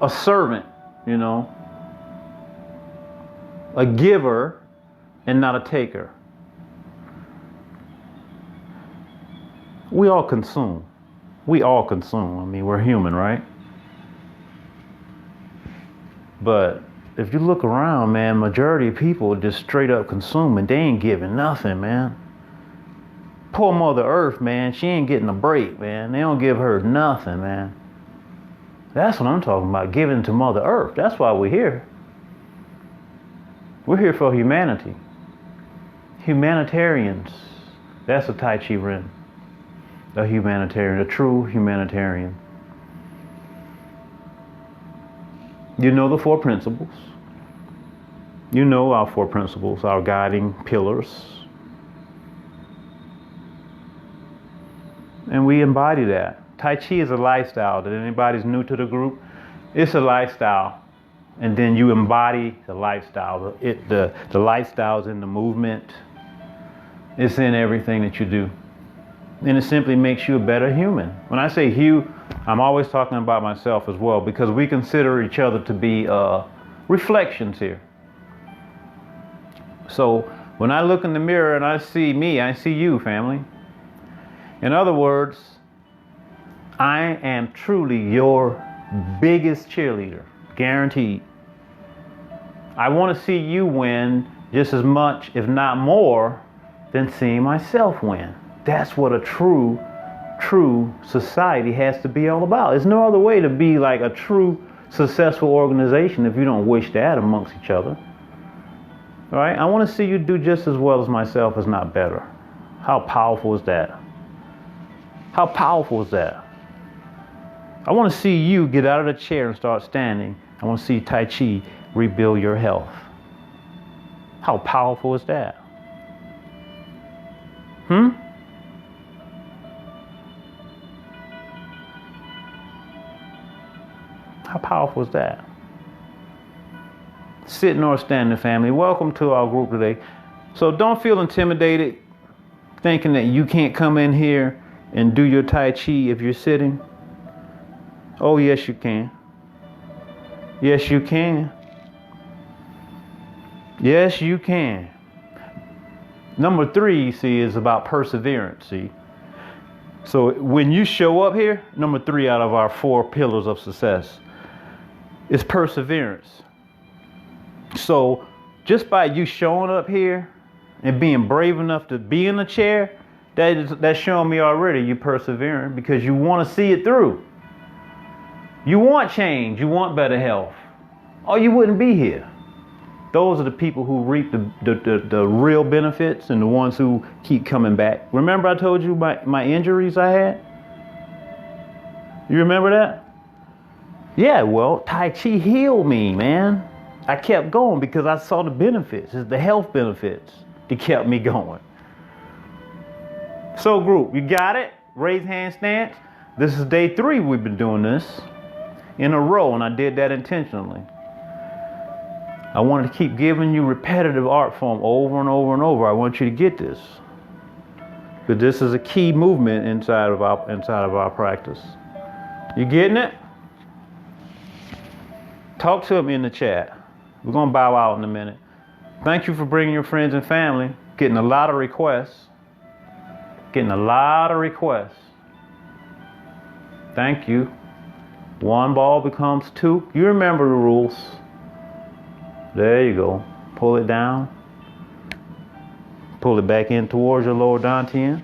A servant, a giver and not a taker. We all consume. I mean, we're human, right? But if you look around, man, majority of people just straight up consuming. They ain't giving nothing, man. Poor Mother Earth, man, she ain't getting a break, man. They don't give her nothing, man. That's what I'm talking about, giving to Mother Earth. That's why we're here. We're here for humanity. Humanitarians. That's a Tai Chi Ren. A humanitarian, a true humanitarian. You know the four principles. You know our four principles, our guiding pillars. And we embody that. Tai Chi is a lifestyle. That anybody's new to the group, it's a lifestyle. And then you embody the lifestyle. The lifestyle's in the movement. It's in everything that you do. And it simply makes you a better human. When I say you, I'm always talking about myself as well, because we consider each other to be reflections here. So when I look in the mirror and I see me, I see you, family. In other words, I am truly your biggest cheerleader, guaranteed. I want to see you win just as much, if not more, than seeing myself win. That's what a true society has to be all about. There's no other way to be like a true successful organization if you don't wish that amongst each other. All right? I want to see you do just as well as myself, if not better. How powerful is that? How powerful is that? I want to see you get out of the chair and start standing. I want to see Tai Chi rebuild your health. How powerful is that? How powerful is that? Sitting or standing, family. Welcome to our group today. So don't feel intimidated, thinking that you can't come in here and do your Tai Chi if you're sitting. Oh, yes, you can. Yes, you can. Yes, you can. Number 3, you see, is about perseverance, see. So when you show up here, number 3 out of our 4 pillars of success is perseverance. So just by you showing up here and being brave enough to be in a chair, that's showing me already you're persevering, because you want to see it through. You want change. You want better health. or you wouldn't be here. Those are the people who reap the real benefits and the ones who keep coming back. Remember I told you my injuries I had? You remember that? Yeah, well, Tai Chi healed me, man. I kept going because I saw the benefits. It's the health benefits that kept me going. So group, you got it? Raise hand stance. This is day 3 we've been doing this in a row, and I did that intentionally. I wanted to keep giving you repetitive art form over and over and over. I want you to get this. But this is a key movement inside of our practice. You getting it? Talk to me in the chat. We're going to bow out in a minute. Thank you for bringing your friends and family. Getting a lot of requests. Thank you. 1 ball becomes 2. You remember the rules. There you go. Pull it down. Pull it back in towards your lower dantian.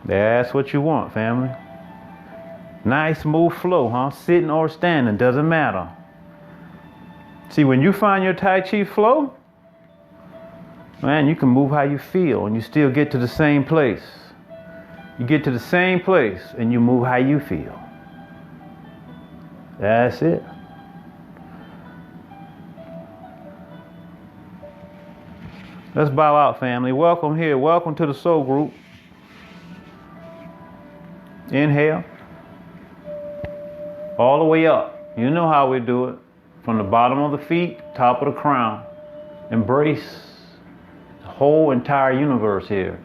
That's what you want, family. Nice smooth flow, huh? Sitting or standing, doesn't matter. See, when you find your Tai Chi flow, man, you can move how you feel and you still get to the same place. You get to the same place and you move how you feel. That's it. Let's bow out, family. Welcome here. Welcome to the Soul Group. Inhale. All the way up. You know how we do it. From the bottom of the feet, top of the crown. Embrace the whole entire universe here.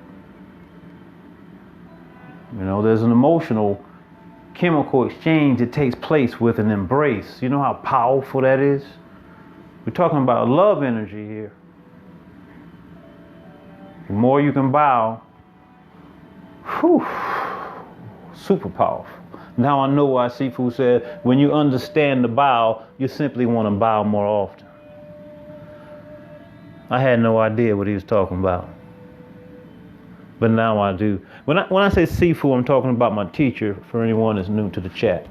You know, there's an emotional chemical exchange that takes place with an embrace. You know how powerful that is? We're talking about love energy here. The more you can bow, whew, super powerful. Now I know why Sifu said, when you understand the bow, you simply want to bow more often. I had no idea what he was talking about. But now I do. When I say Sifu, I'm talking about my teacher, for anyone that's new to the chat.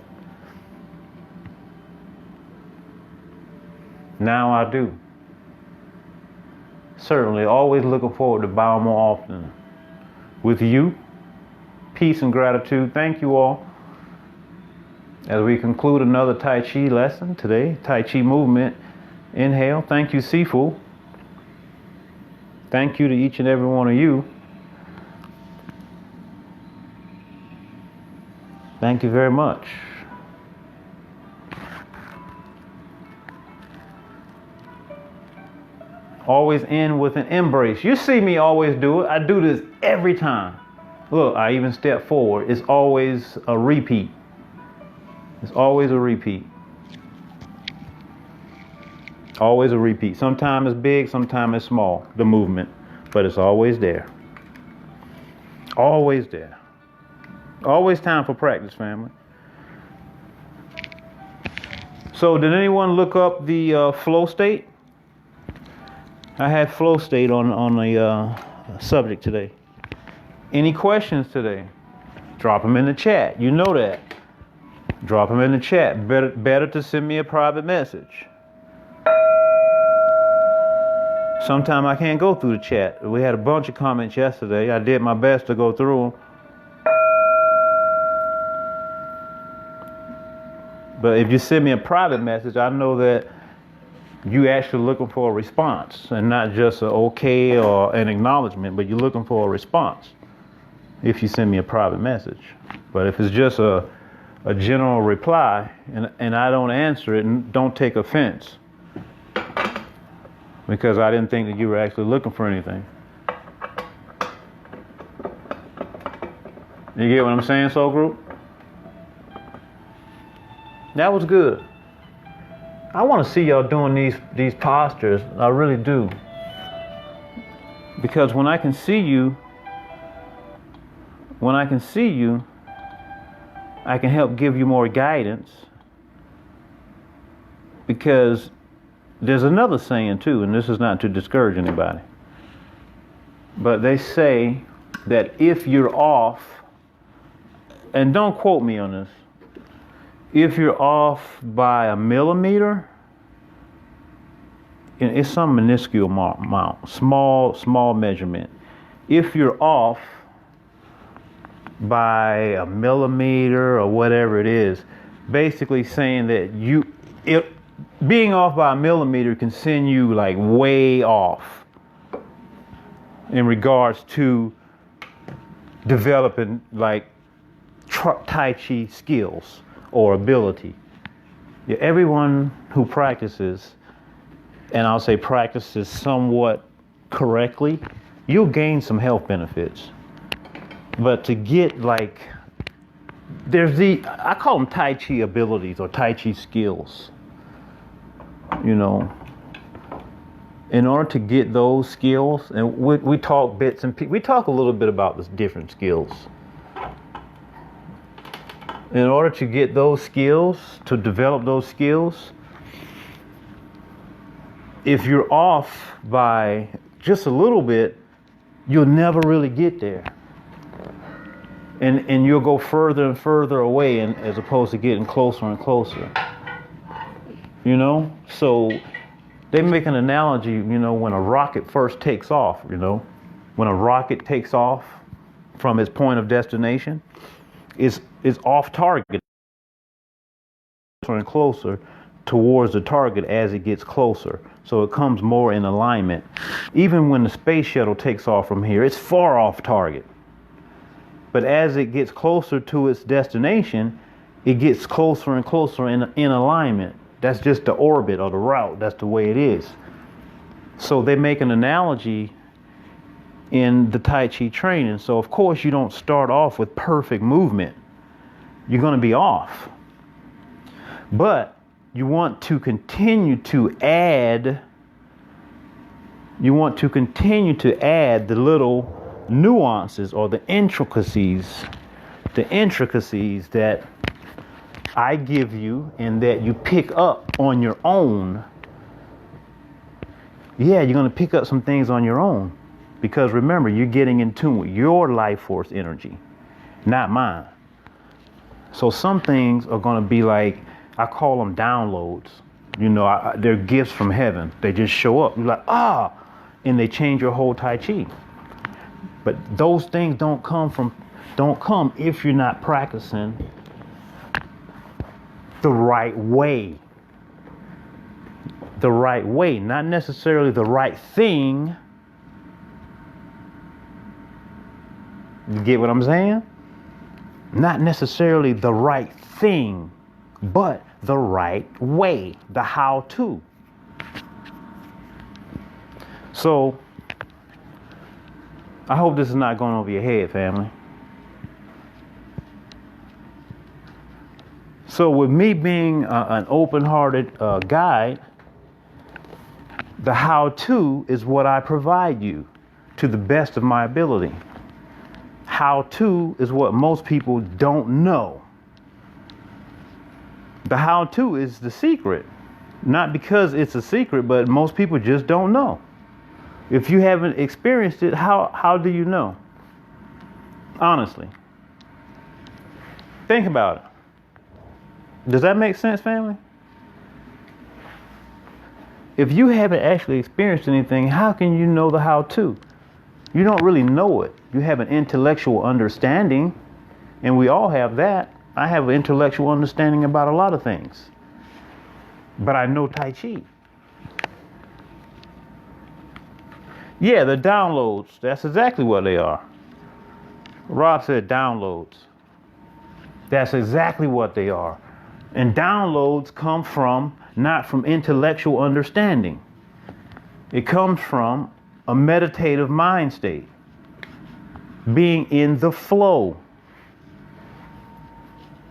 Now I do. Certainly, always looking forward to bowing more often with you. Peace and gratitude. Thank you all. As we conclude another Tai Chi lesson today, Tai Chi movement. Inhale. Thank you, Sifu. Thank you to each and every one of you. Thank you very much. Always end with an embrace. You see me always do it. I do this every time. Look, I even step forward. It's always a repeat. It's always a repeat. Always a repeat. Sometimes it's big, sometimes it's small, the movement. But it's always there. Always there. Always time for practice, family. So did anyone look up the flow state? I had flow state on the subject today. Any questions today? Drop them in the chat. You know that. Drop them in the chat. Better to send me a private message. Sometimes I can't go through the chat. We had a bunch of comments yesterday. I did my best to go through them. But if you send me a private message, I know that you actually looking for a response and not just an okay or an acknowledgement, but you're looking for a response if you send me a private message. But if it's just a general reply and I don't answer it, and don't take offense, because I didn't think that you were actually looking for anything. You get what I'm saying, Soul Group? That was good. I want to see y'all doing these postures. I really do. Because when I can see you, I can help give you more guidance. Because there's another saying too, and this is not to discourage anybody, but they say that if you're off, and don't quote me on this, if you're off by a millimeter, it's some minuscule amount, small measurement. If you're off by a millimeter or whatever it is, basically saying that being off by a millimeter can send you like way off in regards to developing like Tai Chi skills or ability. Yeah, everyone who practices, and I'll say practices somewhat correctly, you'll gain some health benefits. But to get like, I call them Tai Chi abilities or Tai Chi skills. You know, in order to get those skills, and we talk bits and we talk a little bit about the different skills. In order to get those skills, to develop those skills, if you're off by just a little bit, you'll never really get there. And you'll go further and further away, and as opposed to getting closer and closer. You know? So they make an analogy, you know, when a rocket first takes off, you know, when a rocket takes off from its point of destination, is off target and closer towards the target as it gets closer. So it comes more in alignment. Even when the space shuttle takes off from here, it's far off target. But as it gets closer to its destination, it gets closer and closer in alignment. That's just the orbit or the route. That's the way it is. So they make an analogy in the Tai Chi training. So of course you don't start off with perfect movement. You're going to be off. But you want to continue to add the little nuances or the intricacies that I give you and that you pick up on your own. Yeah, you're going to pick up some things on your own. Because remember, you're getting in tune with your life force energy, not mine. So some things are going to be like, I call them downloads. You know, they're gifts from heaven. They just show up. You're like, and they change your whole Tai Chi. But those things don't come if you're not practicing the right way. The right way, not necessarily the right thing. You get what I'm saying? Not necessarily the right thing, but the right way, the how-to. So, I hope this is not going over your head, family. So with me being an open-hearted guide, the how-to is what I provide you to the best of my ability. How-to is what most people don't know. The how-to is the secret. Not because it's a secret, but most people just don't know. If you haven't experienced it, how do you know? Honestly. Think about it. Does that make sense, family? If you haven't actually experienced anything, how can you know the how-to? You don't really know it. You have an intellectual understanding, and we all have that. I have an intellectual understanding about a lot of things. But I know Tai Chi. Yeah, the downloads. That's exactly what they are. Rob said downloads. That's exactly what they are. And downloads come not from intellectual understanding. It comes from a meditative mind state. Being in the flow.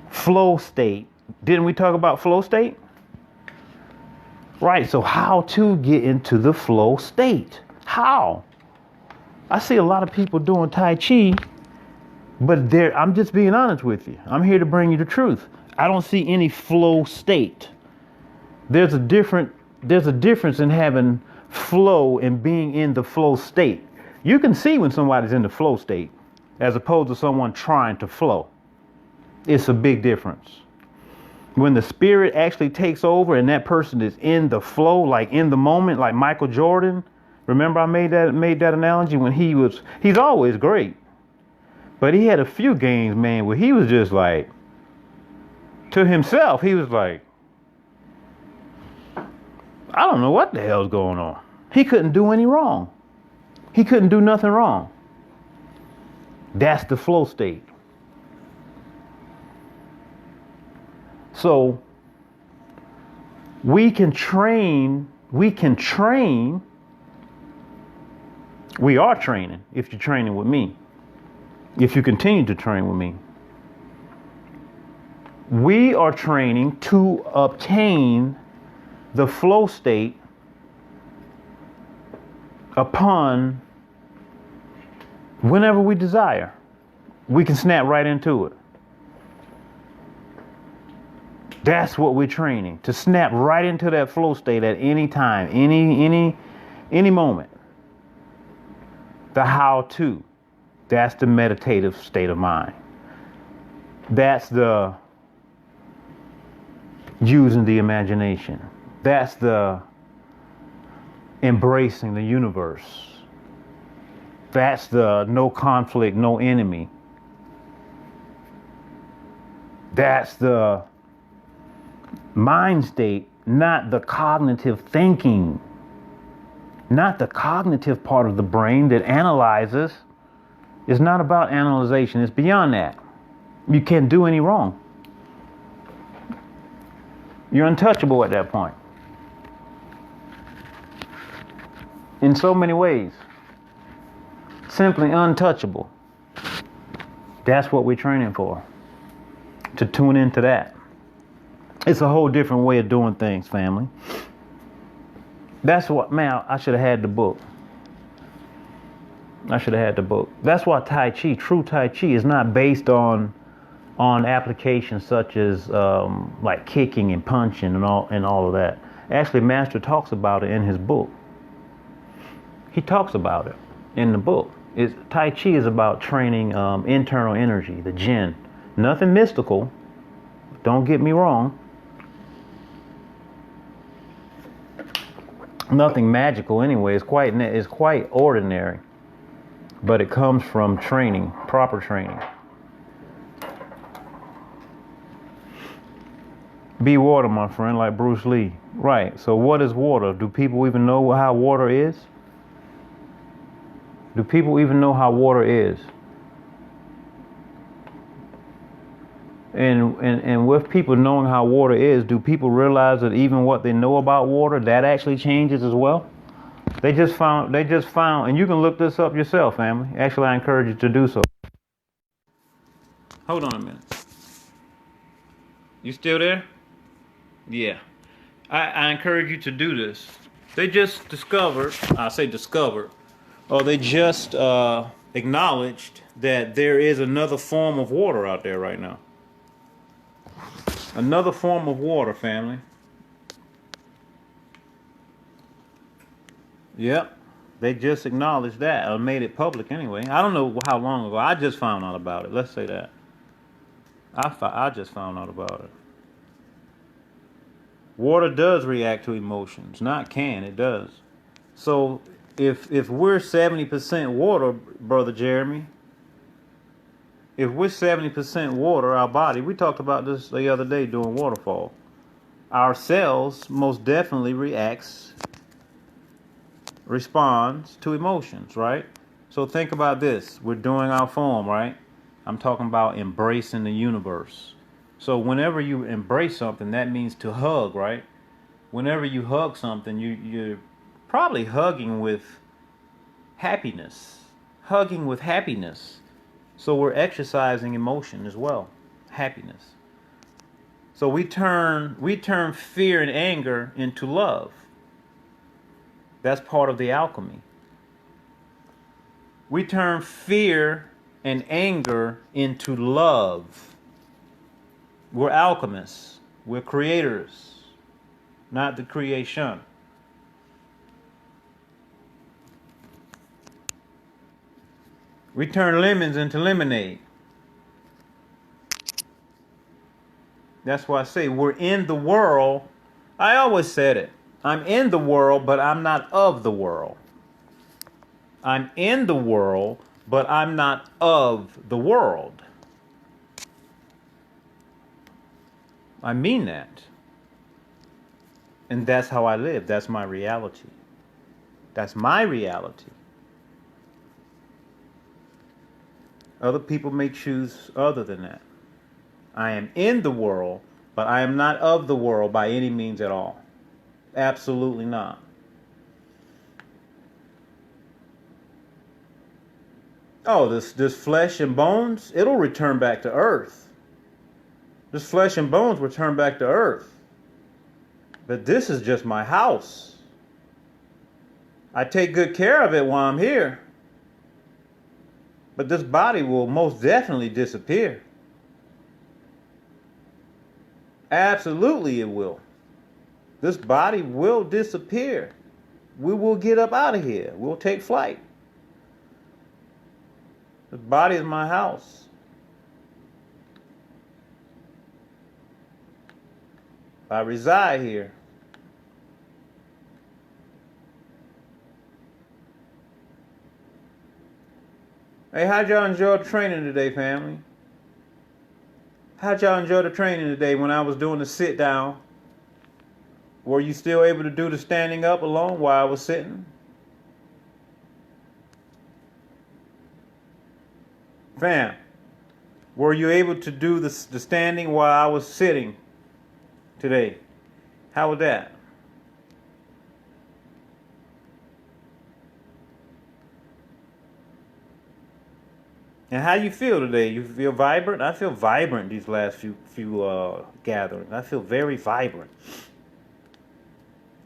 Flow state. Didn't we talk about flow state? Right, so how to get into the flow state? How? I see a lot of people doing Tai Chi, but I'm just being honest with you. I'm here to bring you the truth. I don't see any flow state. There's a difference in having flow and being in the flow state. You can see when somebody's in the flow state as opposed to someone trying to flow. It's a big difference. when the spirit actually takes over and that person is in the flow, like in the moment, like Michael Jordan. Remember I made that analogy when he's always great. But he had a few games, man, where he was just like, to himself, he was like, I don't know what the hell's going on. He couldn't do any wrong. He couldn't do nothing wrong. That's the flow state. So we can train, we are training if you're training with me. If you continue to train with me. We are training to obtain the flow state upon whenever we desire. We can snap right into it. That's what we're training, to snap right into that flow state at any time, any moment. The how-to. That's the meditative state of mind. That's the using the imagination. That's the embracing the universe. That's the no conflict, no enemy. That's the mind state, not the cognitive thinking, not the cognitive part of the brain that analyzes. It's not about analyzation. It's beyond that. You can't do any wrong. You're untouchable at that point. In so many ways. Simply untouchable. That's what we're training for. To tune into that. It's a whole different way of doing things, family. That's what, man, I should have had the book. That's why Tai Chi, true Tai Chi, is not based on applications such as like kicking and punching and all of that. Actually, Master talks about it in his book. He talks about it in the book. Tai Chi is about training internal energy, the Jin. Nothing mystical. Don't get me wrong. Nothing magical anyway. It's quite ordinary. But it comes from training, proper training. Be water, my friend, like Bruce Lee. Right. So what is water? Do people even know how water is? Do people even know how water is? And with people knowing how water is, do people realize that even what they know about water, that actually changes as well? They just found, and you can look this up yourself, family. Actually, I encourage you to do so. Hold on a minute. You still there? Yeah. I encourage you to do this. They just discovered, or they just acknowledged that there is another form of water out there right now. Another form of water, family. Yep. They just acknowledged that, or made it public anyway. I don't know how long ago. I just found out about it. Let's say that. I just found out about it. Water does react to emotions. Not can, it does. So if we're 70% water, Brother Jeremy, if we're 70% water, our body, we talked about this the other day during Waterfall, our cells most definitely responds to emotions, right? So think about this. We're doing our form, right? I'm talking about embracing the universe. So whenever you embrace something, that means to hug, right? Whenever you hug something, you're probably hugging with happiness. Hugging with happiness. So we're exercising emotion as well. Happiness. So we turn fear and anger into love. That's part of the alchemy. We turn fear and anger into love. We're alchemists. We're creators, not the creation. We turn lemons into lemonade. That's why I say we're in the world. I always said it. I'm in the world, but I'm not of the world. I'm in the world, but I'm not of the world. I mean that. And that's how I live. That's my reality. That's my reality. Other people may choose other than that. I am in the world, but I am not of the world by any means at all. Absolutely not. Oh, this flesh and bones, it'll return back to earth. This flesh and bones return back to earth. But this is just my house. I take good care of it while I'm here. But this body will most definitely disappear. Absolutely it will. This body will disappear. We will get up out of here. We'll take flight. This body is my house. I reside here. Hey, how'd y'all enjoy the training today, family? How'd y'all enjoy the training today when I was doing the sit down? Were you still able to do the standing up alone while I was sitting? Fam, were you able to do the standing while I was sitting today? How was that? And how you feel today? You feel vibrant? I feel vibrant these last few gatherings. I feel very vibrant.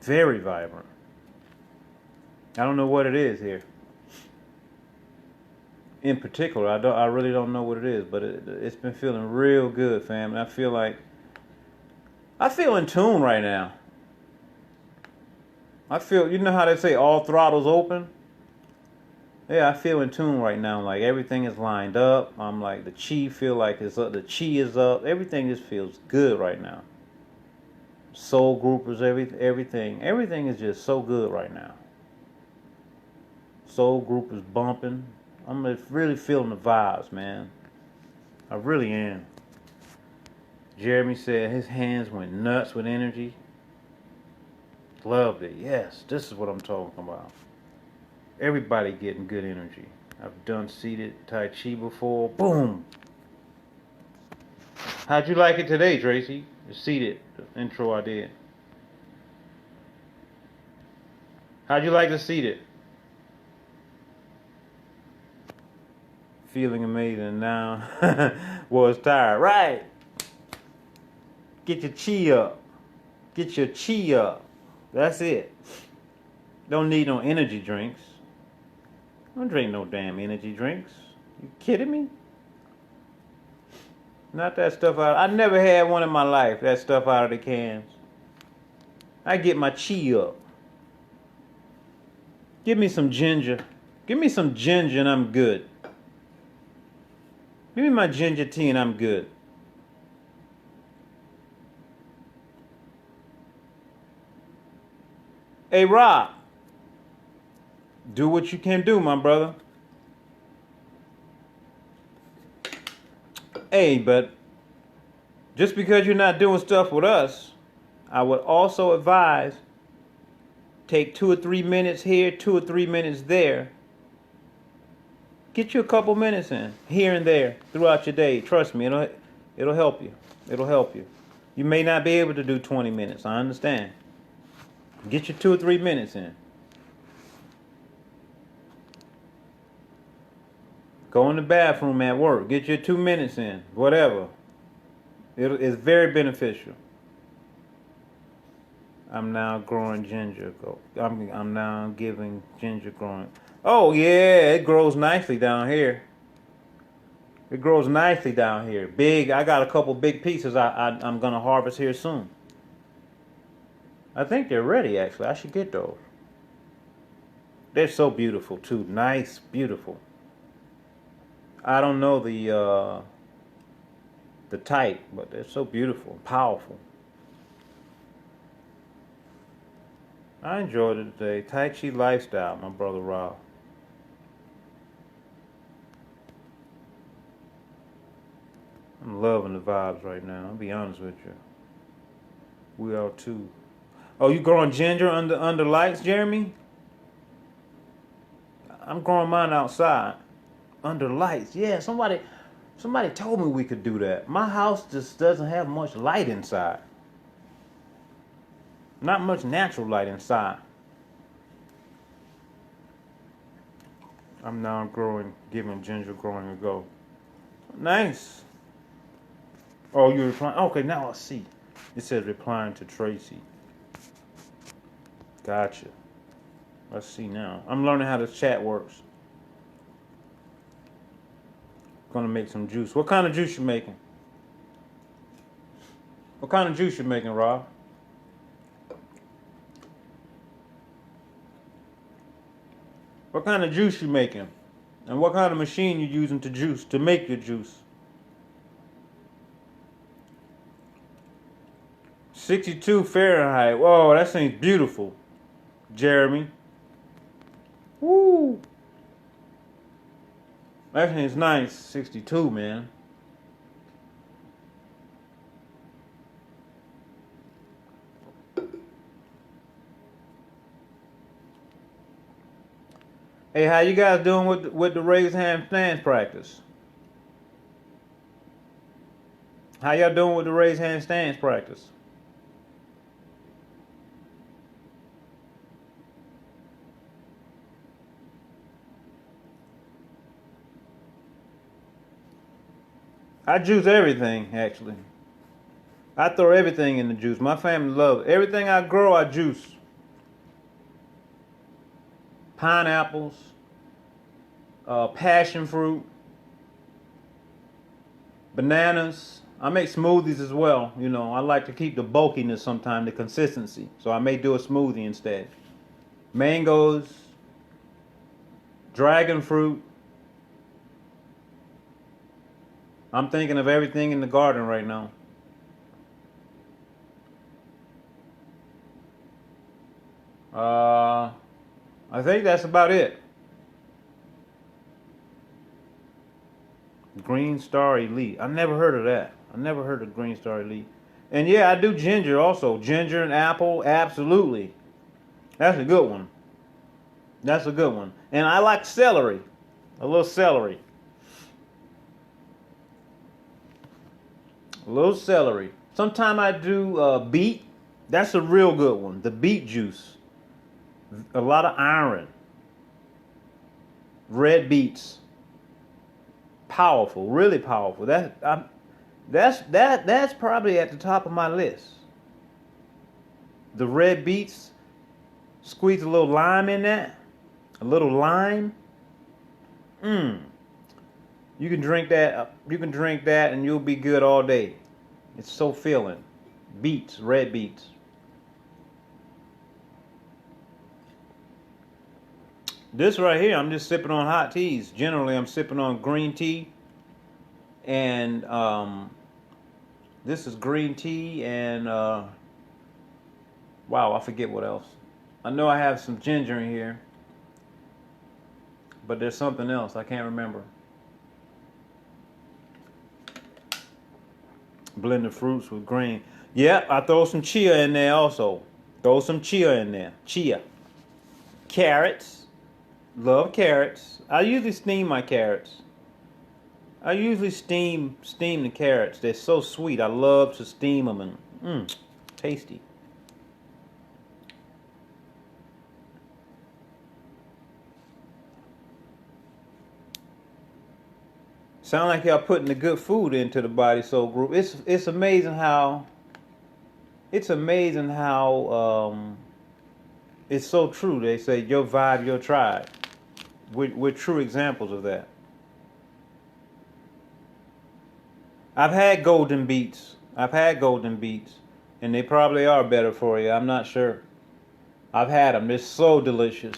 Very vibrant. I don't know what it is here. In particular, I really don't know what it is, but it's been feeling real good, fam. And I feel in tune right now. I feel, you know how they say all throttles open? Yeah, I feel in tune right now. Like everything is lined up. I'm like the chi feel like it's up. The chi is up. Everything just feels good right now. Soul groupers, everything is just so good right now. Soul groupers bumping. I'm really feeling the vibes, man. I really am. Jeremy said his hands went nuts with energy. Loved it. Yes, this is what I'm talking about. Everybody getting good energy. I've done seated Tai Chi before. Boom. How'd you like it today, Tracy? The seated intro I did. How'd you like the seated? Feeling amazing now. Was tired. Right. Get your chi up. Get your chi up. That's it. Don't need no energy drinks. Don't drink no damn energy drinks. You kidding me? Not that stuff out. I never had one in my life. That stuff out of the cans. I get my chi up. Give me some ginger. Give me some ginger and I'm good. Give me my ginger tea and I'm good. Hey, Rob. Do what you can do, my brother. Hey, but just because you're not doing stuff with us, I would also advise take 2 or 3 minutes here, 2 or 3 minutes there. Get you a couple minutes in, here and there, throughout your day. Trust me, it'll help you. It'll help you. You may not be able to do 20 minutes, I understand. Get your 2 or 3 minutes in. Go in the bathroom at work. Get your 2 minutes in. Whatever. It's very beneficial. I'm now growing ginger. I'm now giving ginger growing. Oh yeah, it grows nicely down here. It grows nicely down here. Big. I got a couple big pieces I'm gonna harvest here soon. I think they're ready actually. I should get those. They're so beautiful too. Nice, beautiful. I don't know the type, but they're so beautiful, powerful. I enjoyed it today. Tai Chi lifestyle, my brother Rob. I'm loving the vibes right now. I'll be honest with you. We are too. Oh, you growing ginger under lights, Jeremy? I'm growing mine outside, under lights. Yeah, somebody told me we could do that. My house just doesn't have much light inside. Not much natural light inside. I'm now giving ginger growing a go. Nice. Oh, you're replying? Okay, now I see. It says replying to Tracy. Gotcha. Let's see now. I'm learning how this chat works. Gonna make some juice. What kind of juice you making? What kind of juice you making, Rob? What kind of juice you making? And what kind of machine you using to make your juice? 62 Fahrenheit. Whoa, that seems beautiful, Jeremy. Woo. That seems nice. 62, man. Hey, how you guys doing with the raised hand stance practice? How y'all doing with the raised hand stance practice? I juice everything, actually. I throw everything in the juice. My family loves it. Everything I grow, I juice. Pineapples, passion fruit, bananas. I make smoothies as well. You know, I like to keep the bulkiness sometimes, the consistency. So I may do a smoothie instead. Mangoes, dragon fruit. I'm thinking of everything in the garden right now. I think that's about it. Green Star Elite. I never heard of that. I never heard of Green Star Elite. And yeah, I do ginger also. Ginger and apple, absolutely. That's a good one. That's a good one. And I like celery. A little celery. A little celery. Sometimes I do beet. That's a real good one. The beet juice. A lot of iron. Red beets. Powerful, really powerful. That's probably at the top of my list. The red beets. Squeeze a little lime in that. A little lime. You can drink that. You can drink that, and you'll be good all day. It's so filling. Beets, red beets. This right here, I'm just sipping on hot teas. Generally, I'm sipping on green tea, and this is green tea, and wow, I forget what else. I know I have some ginger in here, but there's something else I can't remember. Blend the fruits with green. Yeah, I throw some chia in there also. Throw some chia in there. Chia. Carrots. Love carrots. I usually steam my carrots. I usually steam the carrots. They're so sweet. I love to steam them and tasty. Sound like y'all putting the good food into the Body Soul group. It's amazing how. It's amazing how. It's so true. They say your vibe, your tribe. We're true examples of that. I've had golden beets. And they probably are better for you. I'm not sure. I've had them. They're so delicious.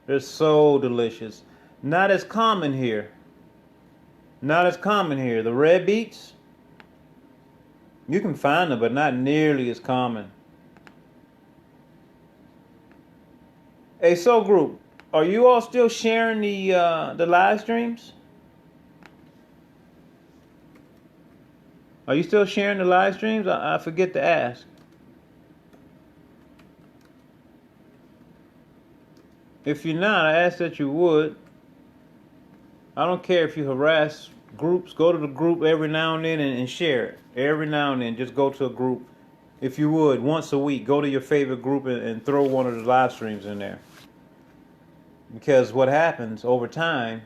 They're so delicious. Not as common here. Not as common here. The red beets, you can find them, but not nearly as common. Hey, Soul Group, are you all still sharing the live streams? Are you still sharing the live streams? I forget to ask. If you're not, I ask that you would. I don't care if you harass groups. Go to the group every now and then and share it. Every now and then, just go to a group. If you would, once a week, go to your favorite group and throw one of the live streams in there. Because what happens over time,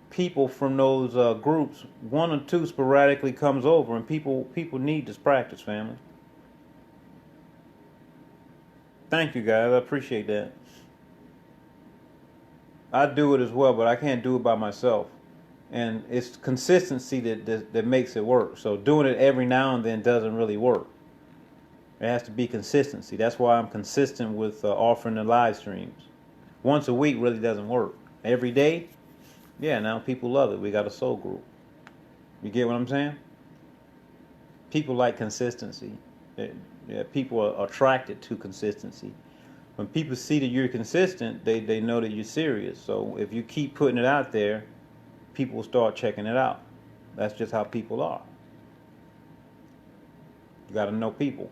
people from those groups, one or two sporadically comes over, and people need this practice, family. Thank you, guys. I appreciate that. I do it as well, but I can't do it by myself. And it's consistency that makes it work. So doing it every now and then doesn't really work. It has to be consistency. That's why I'm consistent with offering the live streams. Once a week really doesn't work. Every day, yeah, now people love it. We got a soul group. You get what I'm saying? People like consistency. People are attracted to consistency. When people see that you're consistent, they know that you're serious. So if you keep putting it out there, people will start checking it out. That's just how people are. You got to know people.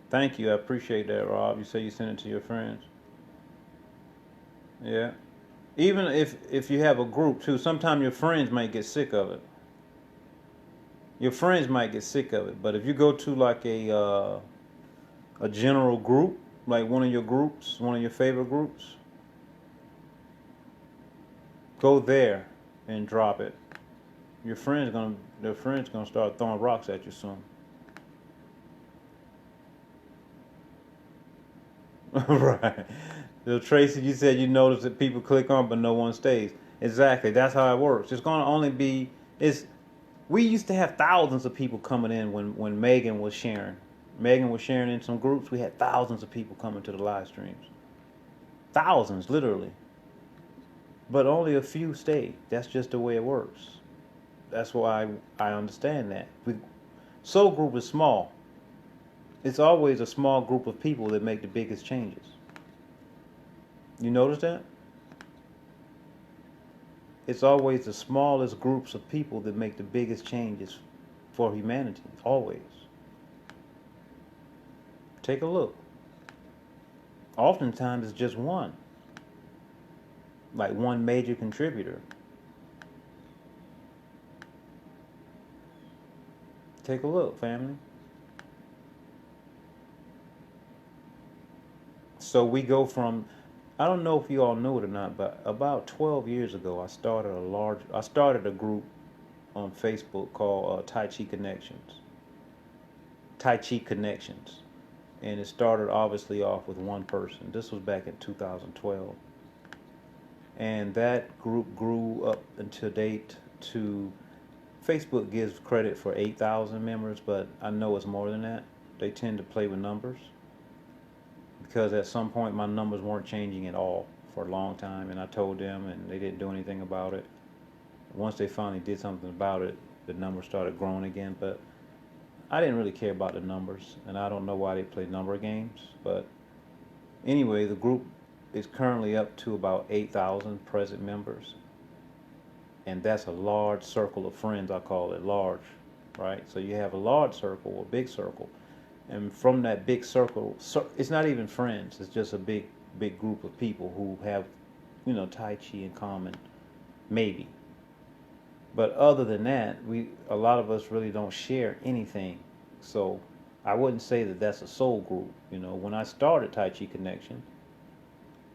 Thank you. I appreciate that, Rob. You say you send it to your friends. Yeah. Even if you have a group too, sometimes your friends might get sick of it. Your friends might get sick of it, but if you go to like a general group, like one of your groups, one of your favorite groups, go there and drop it. Their friends gonna start throwing rocks at you soon. Right. So Tracy, you said you notice that people click on, but no one stays. Exactly. That's how it works. It's gonna only be it's. We used to have thousands of people coming in when Megan was sharing. Megan was sharing in some groups. We had thousands of people coming to the live streams. Thousands, literally. But only a few stayed. That's just the way it works. That's why I understand that. Soul group is small. It's always a small group of people that make the biggest changes. You notice that? It's always the smallest groups of people that make the biggest changes for humanity. Always. Take a look. Oftentimes it's just one. Like one major contributor. Take a look, family. So we go from, I don't know if you all know it or not, but about 12 years ago, I started a group on Facebook called Tai Chi Connections. Tai Chi Connections. And it started obviously off with one person. This was back in 2012. And that group grew up until date to, Facebook gives credit for 8,000 members, but I know it's more than that. They tend to play with numbers. Because at some point my numbers weren't changing at all for a long time, and I told them, and they didn't do anything about it. Once they finally did something about it, the numbers started growing again. But I didn't really care about the numbers, and I don't know why they play number games. But anyway, the group is currently up to about 8,000 present members, and that's a large circle of friends. I call it large, right? So you have a large circle, a big circle. And from that big circle, it's not even friends. It's just a big group of people who have, Tai Chi in common, maybe. But other than that, a lot of us really don't share anything. So I wouldn't say that that's a soul group. When I started Tai Chi Connection,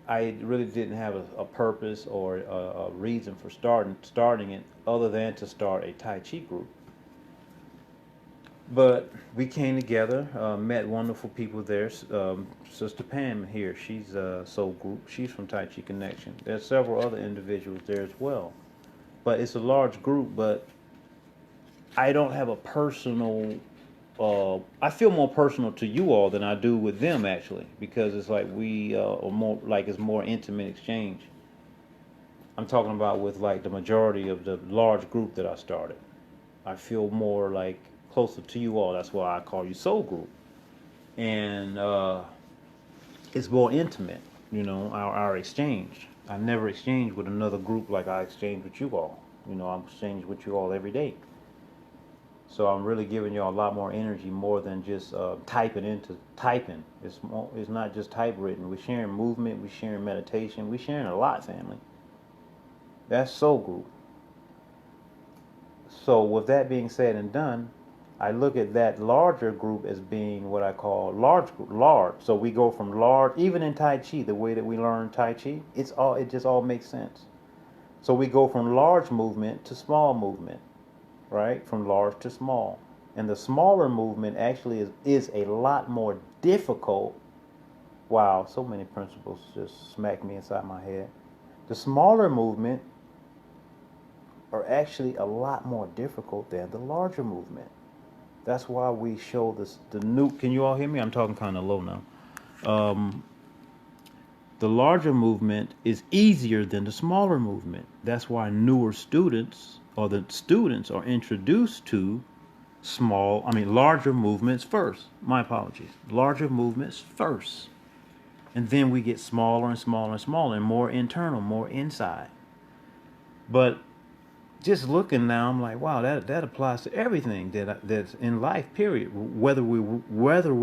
I really didn't have a purpose or a reason for starting it other than to start a Tai Chi group. But we came together, met wonderful people there. Sister Pam here, she's a soul group. She's from Tai Chi Connection. There's several other individuals there as well. But it's a large group, but I don't have a personal I feel more personal to you all than I do with them actually, because it's like we are more like it's more intimate exchange. I'm talking about with like the majority of the large group that I started. I feel more like closer to you all. That's why I call you Soul Group, and it's more intimate. You know, our exchange. I never exchange with another group like I exchange with you all. You know, I'm exchanging with you all every day. So I'm really giving you a lot more energy, more than just typing into typing. It's not just typewritten. We're sharing movement. We're sharing meditation. We're sharing a lot, family. That's Soul Group. So with that being said and done, I look at that larger group as being what I call large group. Large. So we go from large, even in Tai Chi, the way that we learn Tai Chi, it just all makes sense. So we go from large movement to small movement, right? From large to small. And the smaller movement actually is a lot more difficult. Wow, so many principles just smack me inside my head. The smaller movement are actually a lot more difficult than the larger movement. That's why we show this the new. Can you all hear me? I'm talking kind of low now. Um, the larger movement is easier than the smaller movement. That's why newer students or the students are introduced to larger movements first. My apologies. Larger movements first. And then we get smaller and smaller and smaller and more internal, more inside. But just looking now, I'm like, wow, that applies to everything that's in life. Period. Whether we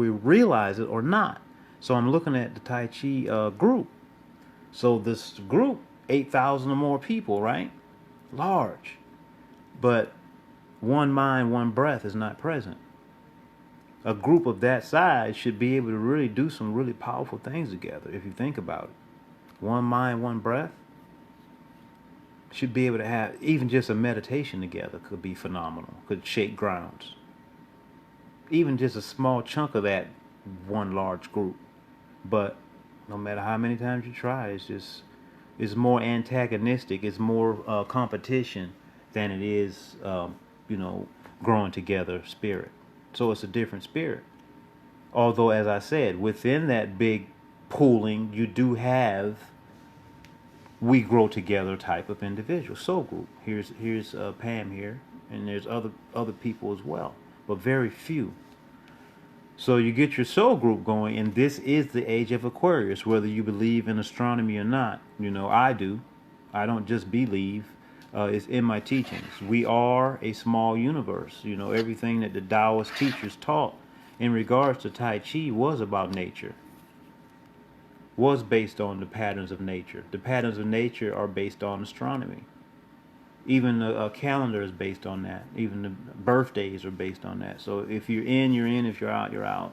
realize it or not. So I'm looking at the Tai Chi group. So this group, 8,000 or more people, right? Large, but one mind, one breath is not present. A group of that size should be able to really do some really powerful things together. If you think about it, one mind, one breath. Should be able to have even just a meditation together could be phenomenal, could shake grounds. Even just a small chunk of that one large group. But no matter how many times you try, it's more antagonistic, it's more competition than it is, growing together spirit. So it's a different spirit. Although, as I said, within that big pooling, you do have we grow together type of individual. Soul Group. Here's Pam here, and there's other people as well, but very few. So you get your Soul Group going, and this is the age of Aquarius, whether you believe in astronomy or not. You know, I do. I don't just believe. It's in my teachings. We are a small universe. You know, everything that the Taoist teachers taught in regards to Tai Chi was about nature. Was based on the patterns of nature. The patterns of nature are based on astronomy. Even a calendar is based on that. Even the birthdays are based on that. So if you're in, you're in. If you're out, you're out.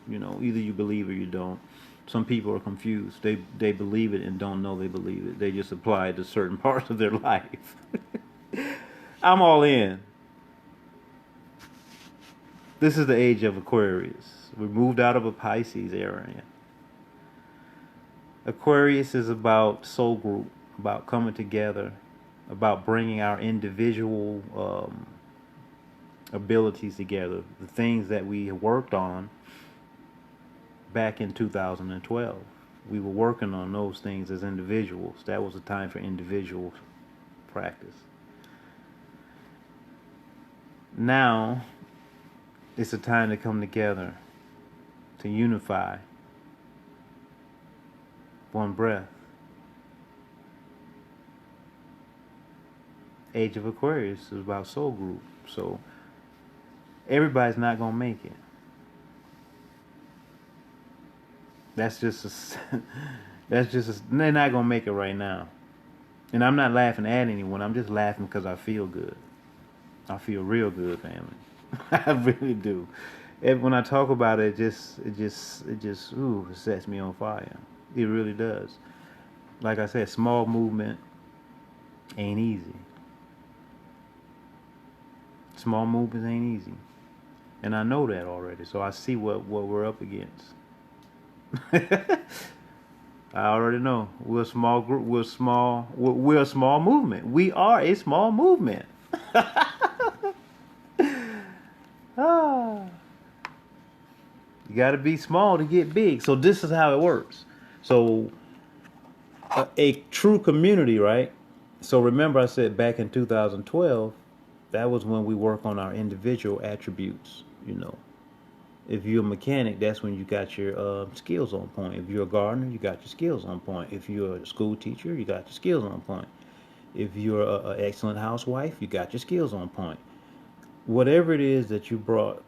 You know, either you believe or you don't. Some people are confused. They believe it and don't know they believe it. They just apply it to certain parts of their life. I'm all in. This is the age of Aquarius. We moved out of a Pisces era. Aquarius is about soul group, about coming together, about bringing our individual abilities together, the things that we worked on back in 2012. We were working on those things as individuals. That was a time for individual practice. Now, it's a time to come together, to unify. One breath. Age of Aquarius is about soul group. So everybody's not gonna make it. They're not gonna make it right now. And I'm not laughing at anyone. I'm just laughing because I feel good. I feel real good, family. I really do. When I talk about it, it sets me on fire. It really does. Like I said, small movement ain't easy. Small movements ain't easy. And I know that already. So I see what we're up against. I already know. We're a small group. We're a small movement. We are a small movement. You got to be small to get big. So this is how it works. So a true community, right? So remember I said back in 2012, that was when we work on our individual attributes, you know. If you're a mechanic, that's when you got your skills on point. If you're a gardener, you got your skills on point. If you're a school teacher, you got your skills on point. If you're an excellent housewife, you got your skills on point. Whatever it is that you brought,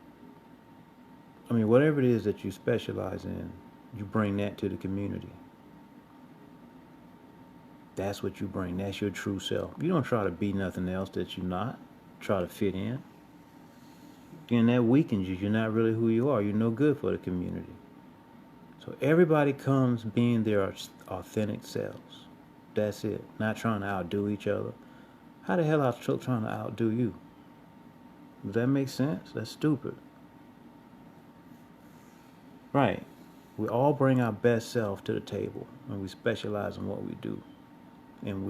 whatever it is that you specialize in, you bring that to the community. That's what you bring. That's your true self. You don't try to be nothing else that you're not. Try to fit in. Then that weakens you. You're not really who you are. You're no good for the community. So everybody comes being their authentic selves. That's it. Not trying to outdo each other. How the hell are I trying to outdo you? Does that make sense? That's stupid. Right. We all bring our best self to the table, and we specialize in what we do. And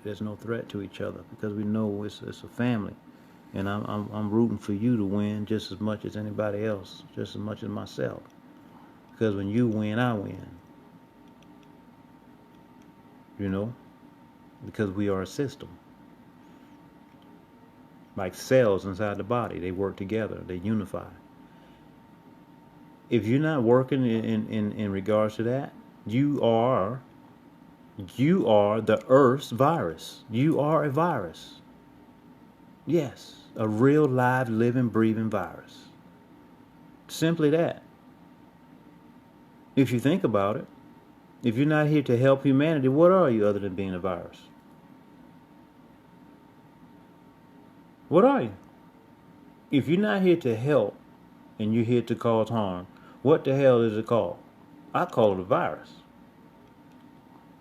there's no threat to each other because we know it's a family. And I'm rooting for you to win just as much as anybody else, just as much as myself. Because when you win, I win. You know? Because we are a system. Like cells inside the body, they work together, they unify. If you're not working in regards to that, you are the Earth's virus. You are a virus. Yes, a real, live, living, breathing virus. Simply that. If you think about it, if you're not here to help humanity, what are you other than being a virus? What are you? If you're not here to help and you're here to cause harm, what the hell is it called? I call it a virus.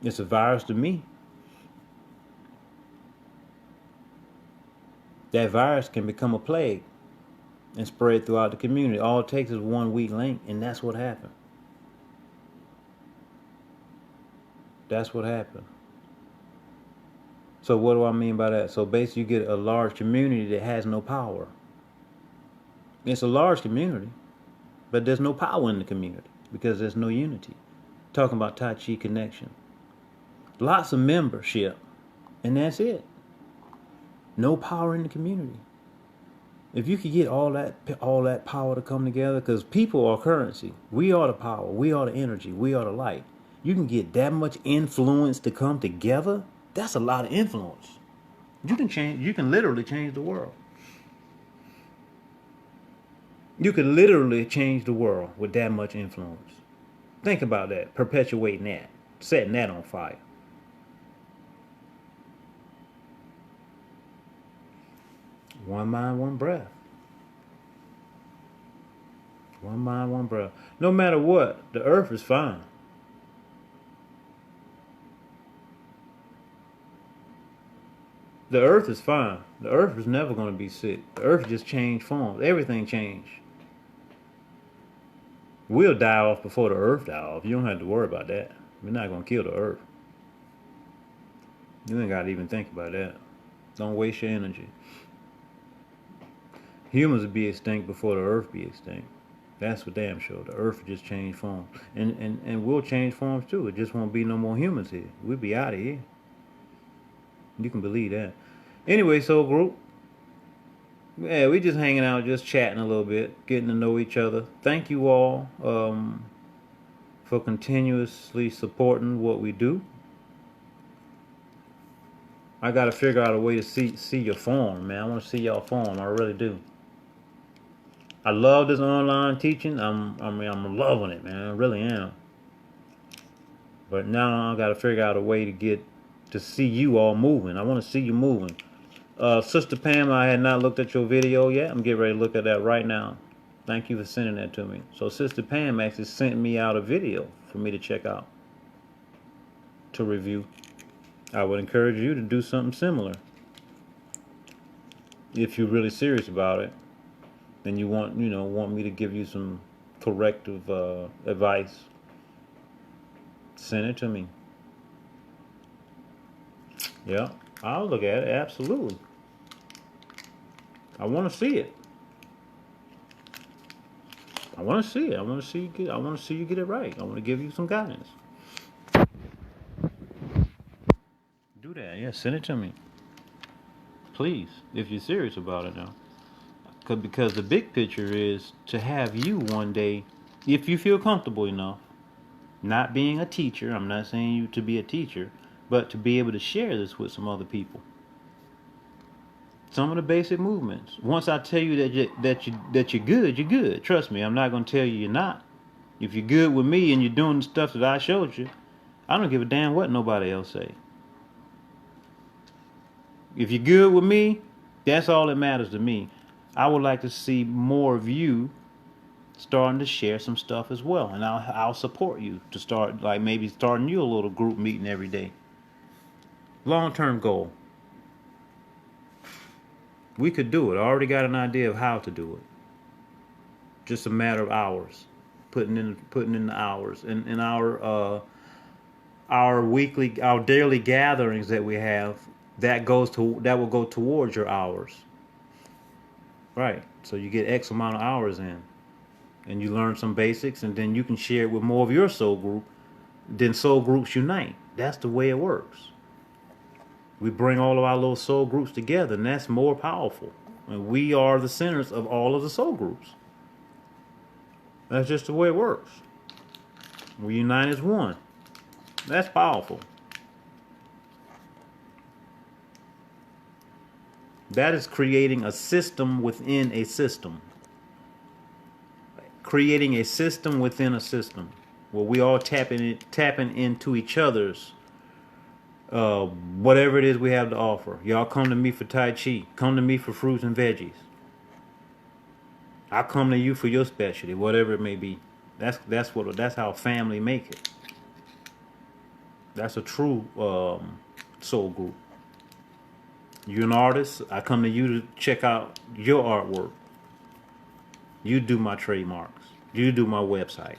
It's a virus to me. That virus can become a plague and spread throughout the community. All it takes is one weak link, and that's what happened. That's what happened. So what do I mean by that? So basically you get a large community that has no power. It's a large community, but there's no power in the community because there's no unity. Talking about Tai Chi connection. Lots of membership, and that's it. No power in the community. If you could get all that power to come together, because people are currency. We are the power. We are the energy. We are the light. You can get that much influence to come together. That's a lot of influence. You can literally change the world. You can literally change the world with that much influence. Think about that. Perpetuating that. Setting that on fire. One mind, one breath. One mind, one breath. No matter what, the earth is fine. The earth is fine. The earth is never going to be sick. The earth just changed forms. Everything changed. We'll die off before the earth die off. You don't have to worry about that. We're not going to kill the earth. You ain't got to even think about that. Don't waste your energy. Humans will be extinct before the earth be extinct. That's for damn sure. The earth will just change forms. And we'll change forms too. It just won't be no more humans here. We'll be out of here. You can believe that. Anyway, so group. Yeah, we just hanging out, just chatting a little bit, getting to know each other. Thank you all for continuously supporting what we do. I got to figure out a way to see your form, man. I want to see y'all form. I really do. I love this online teaching. I'm loving it, man. I really am. But now I got to figure out a way to get to see you all moving. I want to see you moving. Sister Pam, I had not looked at your video yet. I'm getting ready to look at that right now. Thank you for sending that to me. So Sister Pam actually sent me out a video for me to check out, to review. I would encourage you to do something similar. If you're really serious about it, then you want me to give you some corrective advice, send it to me. Yeah, I'll look at it, absolutely. I want to see it. I want to see it. I want to see you get. I want to see you get it right. I want to give you some guidance. Do that. Yeah, send it to me, please, if you're serious about it now. Because the big picture is to have you one day, if you feel comfortable enough, not being a teacher. I'm not saying you to be a teacher, but to be able to share this with some other people. Some of the basic movements. Once I tell you that you're good, you're good. Trust me, I'm not gonna tell you you're not. If you're good with me and you're doing the stuff that I showed you, I don't give a damn what nobody else say. If you're good with me, that's all that matters to me. I would like to see more of you starting to share some stuff as well, and I'll support you to start, like maybe starting you a little group meeting every day. Long-term goal. We could do it. I already got an idea of how to do it. Just a matter of hours, putting in the hours, and in our daily gatherings that we have, that will go towards your hours. Right. So you get X amount of hours in, and you learn some basics, and then you can share it with more of your soul group. Then soul groups unite. That's the way it works. We bring all of our little soul groups together, and that's more powerful. And we are the centers of all of the soul groups. That's just the way it works. We unite as one. That's powerful. That is creating a system within a system. Creating a system within a system, where we all tapping into each other's whatever it is we have to offer. Y'all come to me for Tai Chi. Come to me for fruits and veggies. I come to you for your specialty, whatever it may be. That's how family make it. That's a true soul group. You're an artist. I come to you to check out your artwork. You do my trademarks. You do my website.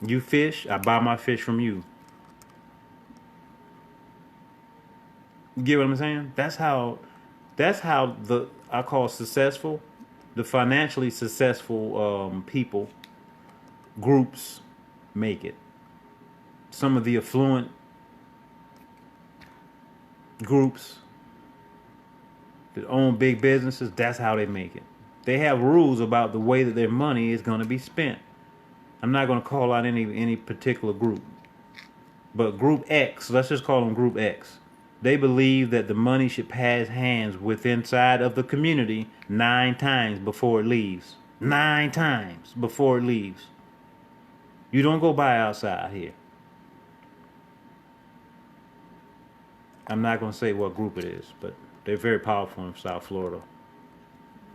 You fish. I buy my fish from you. You get what I'm saying? That's how I call successful, the financially successful people, groups make it. Some of the affluent groups that own big businesses, that's how they make it. They have rules about the way that their money is going to be spent. I'm not going to call out any particular group, but Group X, let's just call them Group X. They believe that the money should pass hands inside of the community 9 times before it leaves. 9 times before it leaves. You don't go by outside here. I'm not going to say what group it is, but they're very powerful in South Florida.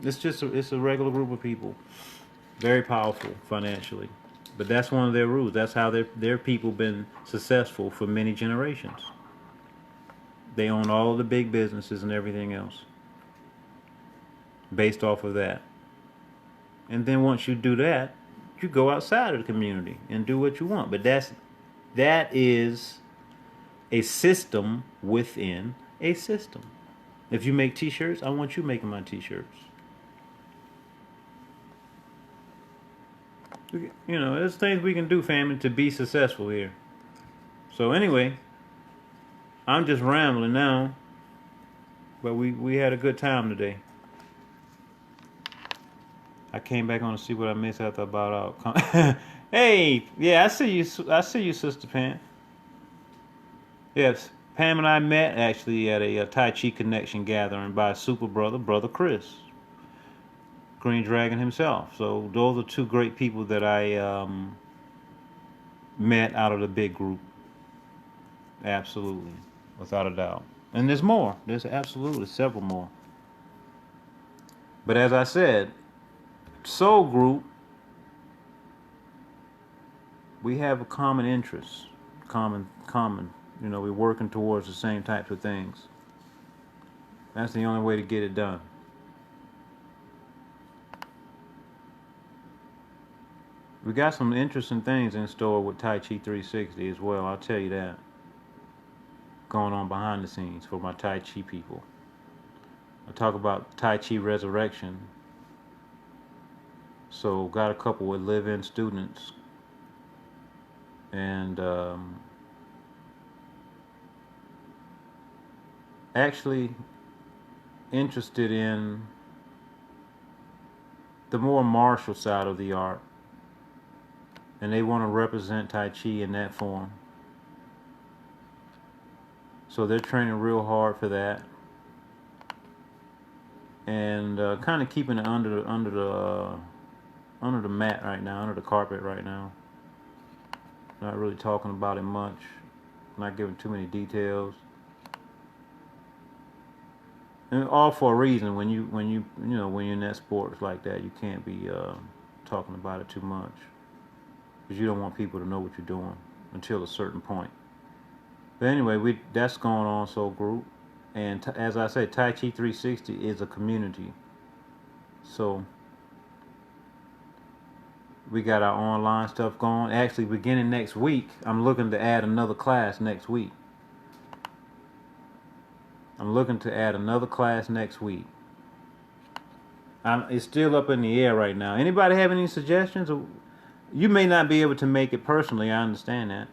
It's a regular group of people. Very powerful financially. But that's one of their rules. That's how their people been successful for many generations. They own all the big businesses and everything else based off of that. And then once you do that, you go outside of the community and do what you want. But that is a system within a system. If you make t-shirts, I want you making my t-shirts. You know, there's things we can do, family, to be successful here. So anyway, I'm just rambling now, but we had a good time today. I came back on to see what I missed after about out. Hey, yeah, I see you, Sister Pam. Yes, Pam and I met actually at a Tai Chi Connection gathering by Super Brother Chris, Green Dragon himself. So those are 2 great people that I met out of the big group. Absolutely, without a doubt. And there's more. There's absolutely several more. But as I said, soul group, we have a common interest, common. You know, we're working towards the same types of things. That's the only way to get it done. We got some interesting things in store with Tai Chi 360 as well, I'll tell you that. Going on behind the scenes for my Tai Chi people. I talk about Tai Chi resurrection So got a couple with live-in students, and actually interested in the more martial side of the art, and they want to represent Tai Chi in that form. So they're training real hard for that, and kind of keeping it under the mat right now, under the carpet right now. Not really talking about it much, not giving too many details. And all for a reason. When you're in that sports like that, you can't be talking about it too much, because you don't want people to know what you're doing until a certain point. But anyway, that's going on, so group, and as I say, Tai Chi 360 is a community. So we got our online stuff going. Actually, beginning next week, I'm looking to add another class next week. It's still up in the air right now. Anybody have any suggestions? You may not be able to make it personally, I understand that.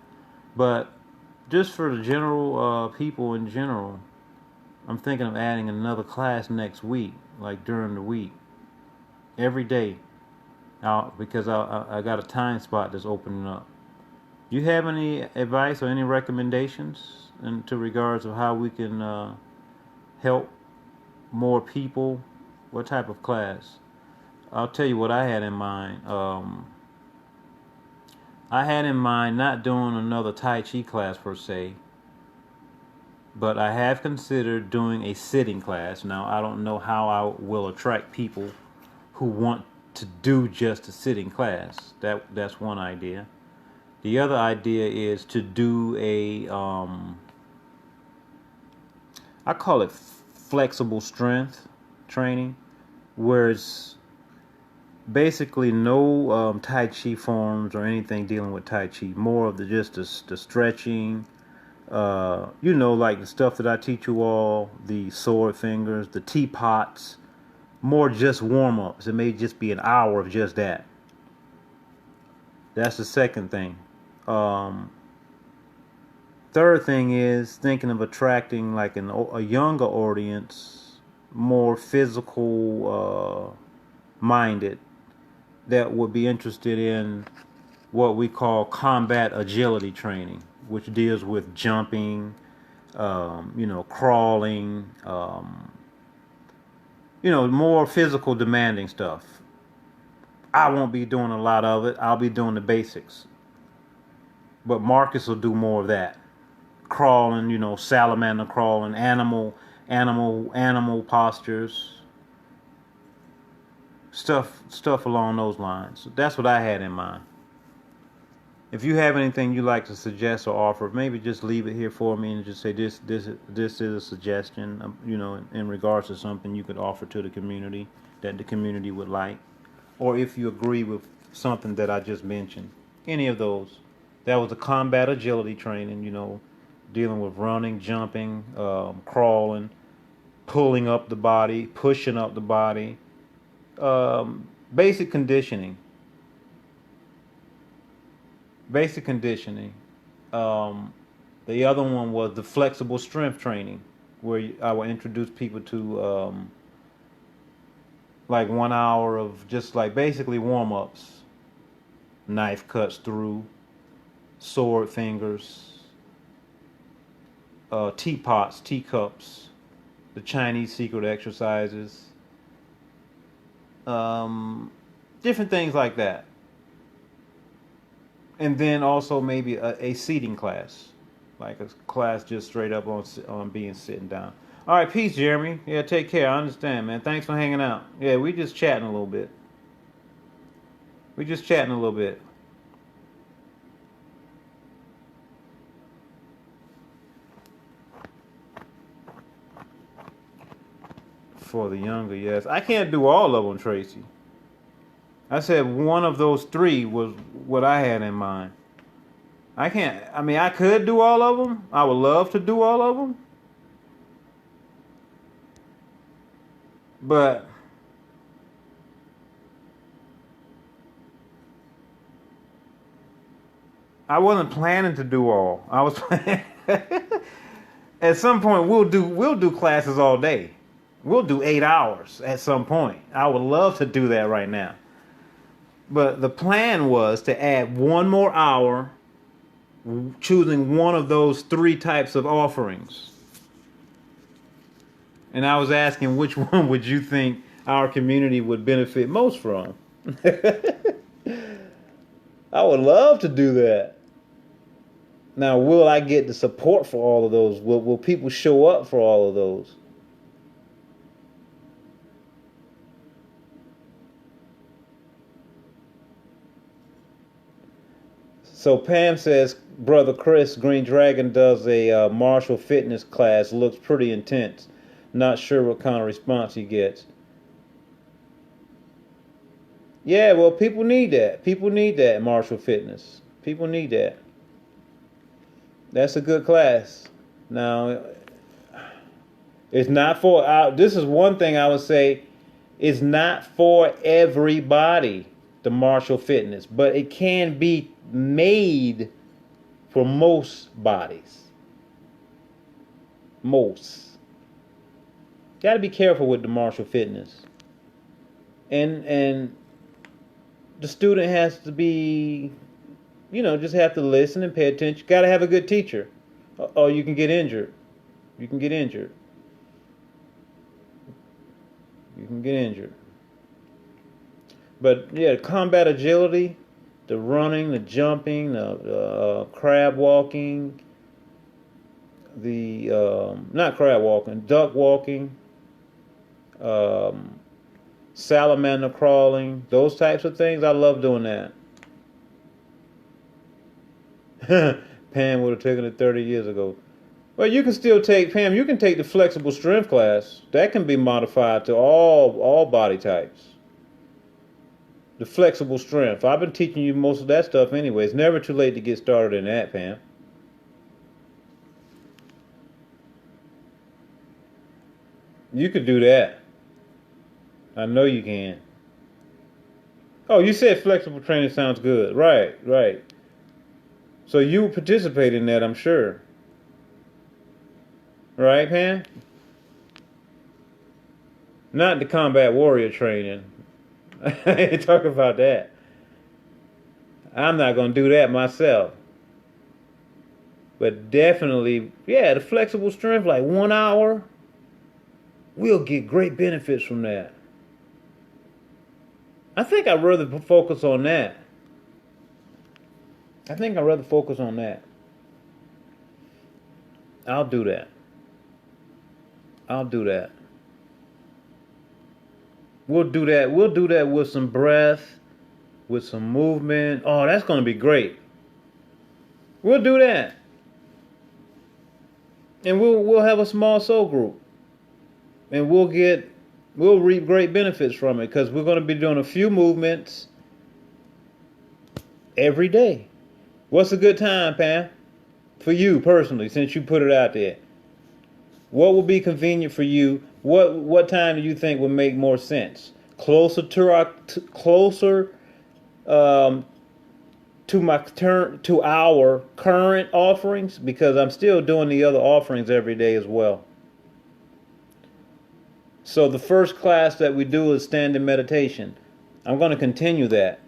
But just for the general people in general, I'm thinking of adding another class next week, like during the week, every day, because I got a time spot that's opening up. You have any advice or any recommendations into regards of how we can help more people? What type of class? I'll tell you what I had in mind. I had in mind not doing another Tai Chi class per se, but I have considered doing a sitting class. Now, I don't know how I will attract people who want to do just a sitting class. That's one idea. The other idea is to do I call it flexible strength training, where it's basically no Tai Chi forms or anything dealing with Tai Chi. More of the stretching, like the stuff that I teach you all, the sword fingers, the teapots, more just warm-ups. It may just be an hour of just that. That's the second thing. Third thing is thinking of attracting like a younger audience, more physical minded, that would be interested in what we call combat agility training, which deals with jumping, crawling, more physical demanding stuff. I won't be doing a lot of it. I'll be doing the basics. But Marcus will do more of that. Crawling, salamander crawling, animal postures. Stuff along those lines. That's what I had in mind. If you have anything you'd like to suggest or offer, maybe just leave it here for me and just say this is a suggestion, in regards to something you could offer to the community that the community would like, or if you agree with something that I just mentioned, any of those. That was a combat agility training, dealing with running, jumping, crawling, pulling up the body, pushing up the body. Basic conditioning. The other one was the flexible strength training, where I will introduce people to like 1 hour of just like basically warm-ups. Knife cuts through, sword fingers, teapots, teacups, the Chinese secret exercises, different things like that. And then also maybe a seating class, like a class just straight up on being sitting down. All right, peace, Jeremy. Yeah, take care. I understand, man. Thanks for hanging out. Yeah, we just chatting a little bit. For the younger, yes. I can't do all of them, Tracy. I said one of those three was what I had in mind. I can't. I mean, I could do all of them. I would love to do all of them. But I wasn't planning to do all. I was planning. At some point, we'll do classes all day. We'll do 8 hours at some point. I would love to do that right now. But the plan was to add one more hour, choosing one of those 3 types of offerings. And I was asking which one would you think our community would benefit most from? I would love to do that. Now, will I get the support for all of those? Will people show up for all of those? So Pam says, Brother Chris, Green Dragon does a martial fitness class. Looks pretty intense. Not sure what kind of response he gets. Yeah, well, people need that. People need that martial fitness. People need that. That's a good class. Now, it's not for, this is one thing I would say, it's not for everybody, the martial fitness, but it can be made for most bodies. Most. Got to be careful with the martial fitness. And the student has to be, just have to listen and pay attention. Got to have a good teacher, or you can get injured. You can get injured. But yeah, combat agility, the running, the jumping, the crab walking, not crab walking, duck walking, salamander crawling, those types of things. I love doing that. Pam would have taken it 30 years ago. Well, you can still take, Pam, you can take the flexible strength class. That can be modified to all body types. The flexible strength. I've been teaching you most of that stuff anyway. It's never too late to get started in that, Pam. You could do that. I know you can. Oh, you said flexible training sounds good. Right. So you participate in that, I'm sure. Right, Pam? Not the combat warrior training. I ain't talking about that. I'm not going to do that myself. But definitely, yeah, the flexible strength, like 1 hour, we'll get great benefits from that. I think I'd rather focus on that. I'll do that. We'll do that with some breath, with some movement. Oh, that's going to be great. We'll do that. And we'll have a small soul group. And we'll reap great benefits from it, because we're going to be doing a few movements every day. What's a good time, Pam? For you personally, since you put it out there. What will be convenient for you? What time do you think would make more sense? Closer to our current offerings, because I'm still doing the other offerings every day as well. So the first class that we do is standing meditation. I'm going to continue that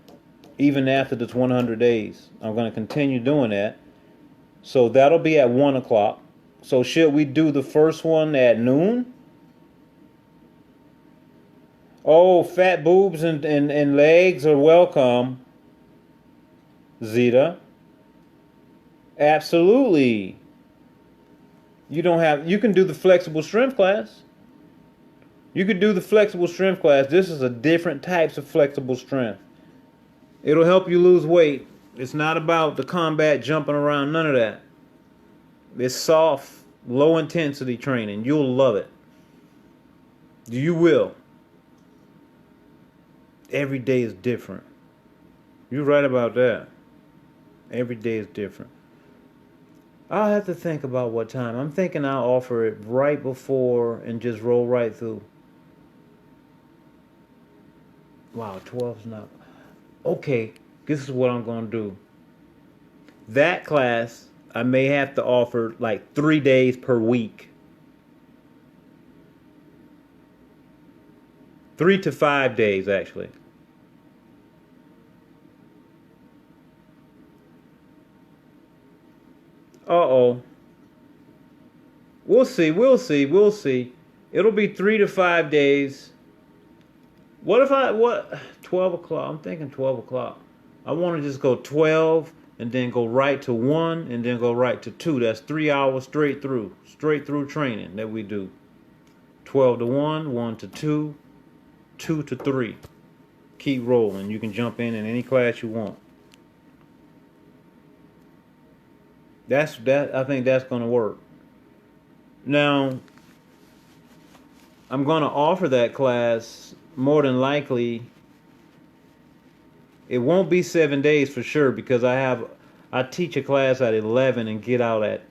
even after this 100 days. I'm going to continue doing that. So that'll be at 1 o'clock. So should we do the first one at noon? Oh, fat boobs and legs are welcome, Zeta. Absolutely. You can do the flexible strength class. You could do the flexible strength class. This is a different types of flexible strength. It'll help you lose weight. It's not about the combat jumping around, none of that. It's soft, low intensity training. You'll love it. You will. Every day is different. You're right about that. Every day is different. I'll have to think about what time. I'm thinking I'll offer it right before and just roll right through. Wow, 12 is not. Okay, this is what I'm going to do. That class, I may have to offer like 3 days per week. 3 to 5 days, actually. Uh-oh. We'll see, we'll see, we'll see. It'll be 3 to 5 days. What if 12 o'clock? I'm thinking 12 o'clock. I want to just go 12 and then go right to 1 and then go right to 2. That's 3 hours straight through training that we do. 12 to 1, 1 to 2, 2 to 3. Keep rolling. You can jump in any class you want. I think that's going to work. Now, I'm going to offer that class more than likely. It won't be 7 days for sure because I teach a class at 11 and get out at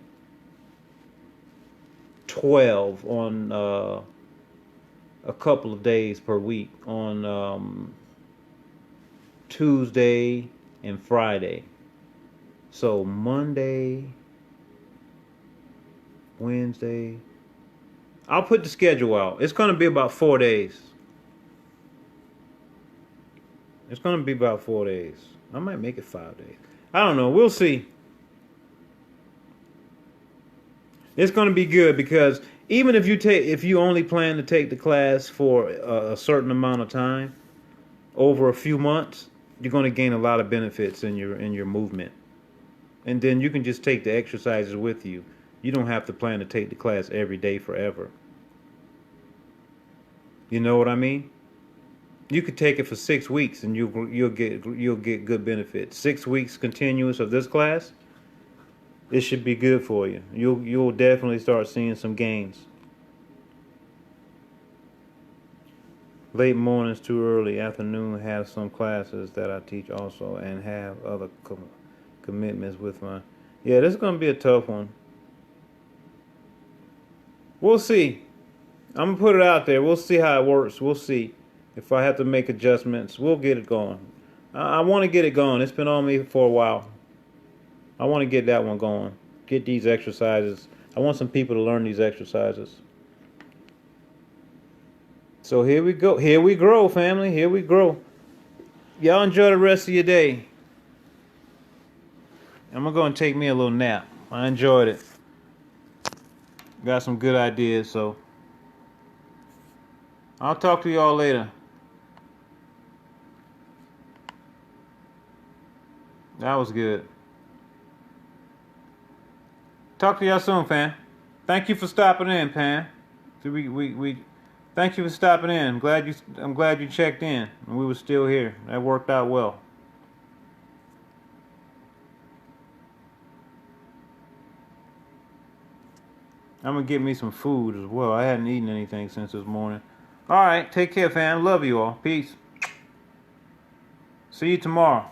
12 on a couple of days per week on Tuesday and Friday. So Monday, Wednesday. I'll put the schedule out. It's going to be about 4 days. It's going to be about 4 days. I might make it 5 days. I don't know. We'll see. It's going to be good because even if you only plan to take the class for a certain amount of time, over a few months, you're going to gain a lot of benefits in your movement. And then you can just take the exercises with you. You don't have to plan to take the class every day forever. You know what I mean? You could take it for 6 weeks and you'll get good benefits. 6 weeks continuous of this class, it should be good for you. You'll definitely start seeing some gains. Late mornings too early. Afternoon have some classes that I teach also and have other commitments with my. Yeah, this is gonna be a tough one. We'll see. I'm gonna put it out there. We'll see how it works. We'll see. If I have to make adjustments, we'll get it going. I want to get it going. It's been on me for a while. I want to get that one going. Get these exercises. I want some people to learn these exercises. So here we go. Here we grow, family. Here we grow. Y'all enjoy the rest of your day. I'm going to go and take me a little nap. I enjoyed it. Got some good ideas, so I'll talk to y'all later. That was good. Talk to y'all soon, fam. Thank you for stopping in, Pam. So we thank you for stopping in. I'm glad you checked in and we were still here. That worked out well. I'm gonna get me some food as well. I hadn't eaten anything since this morning. All right, take care, fam. Love you all. Peace. See you tomorrow.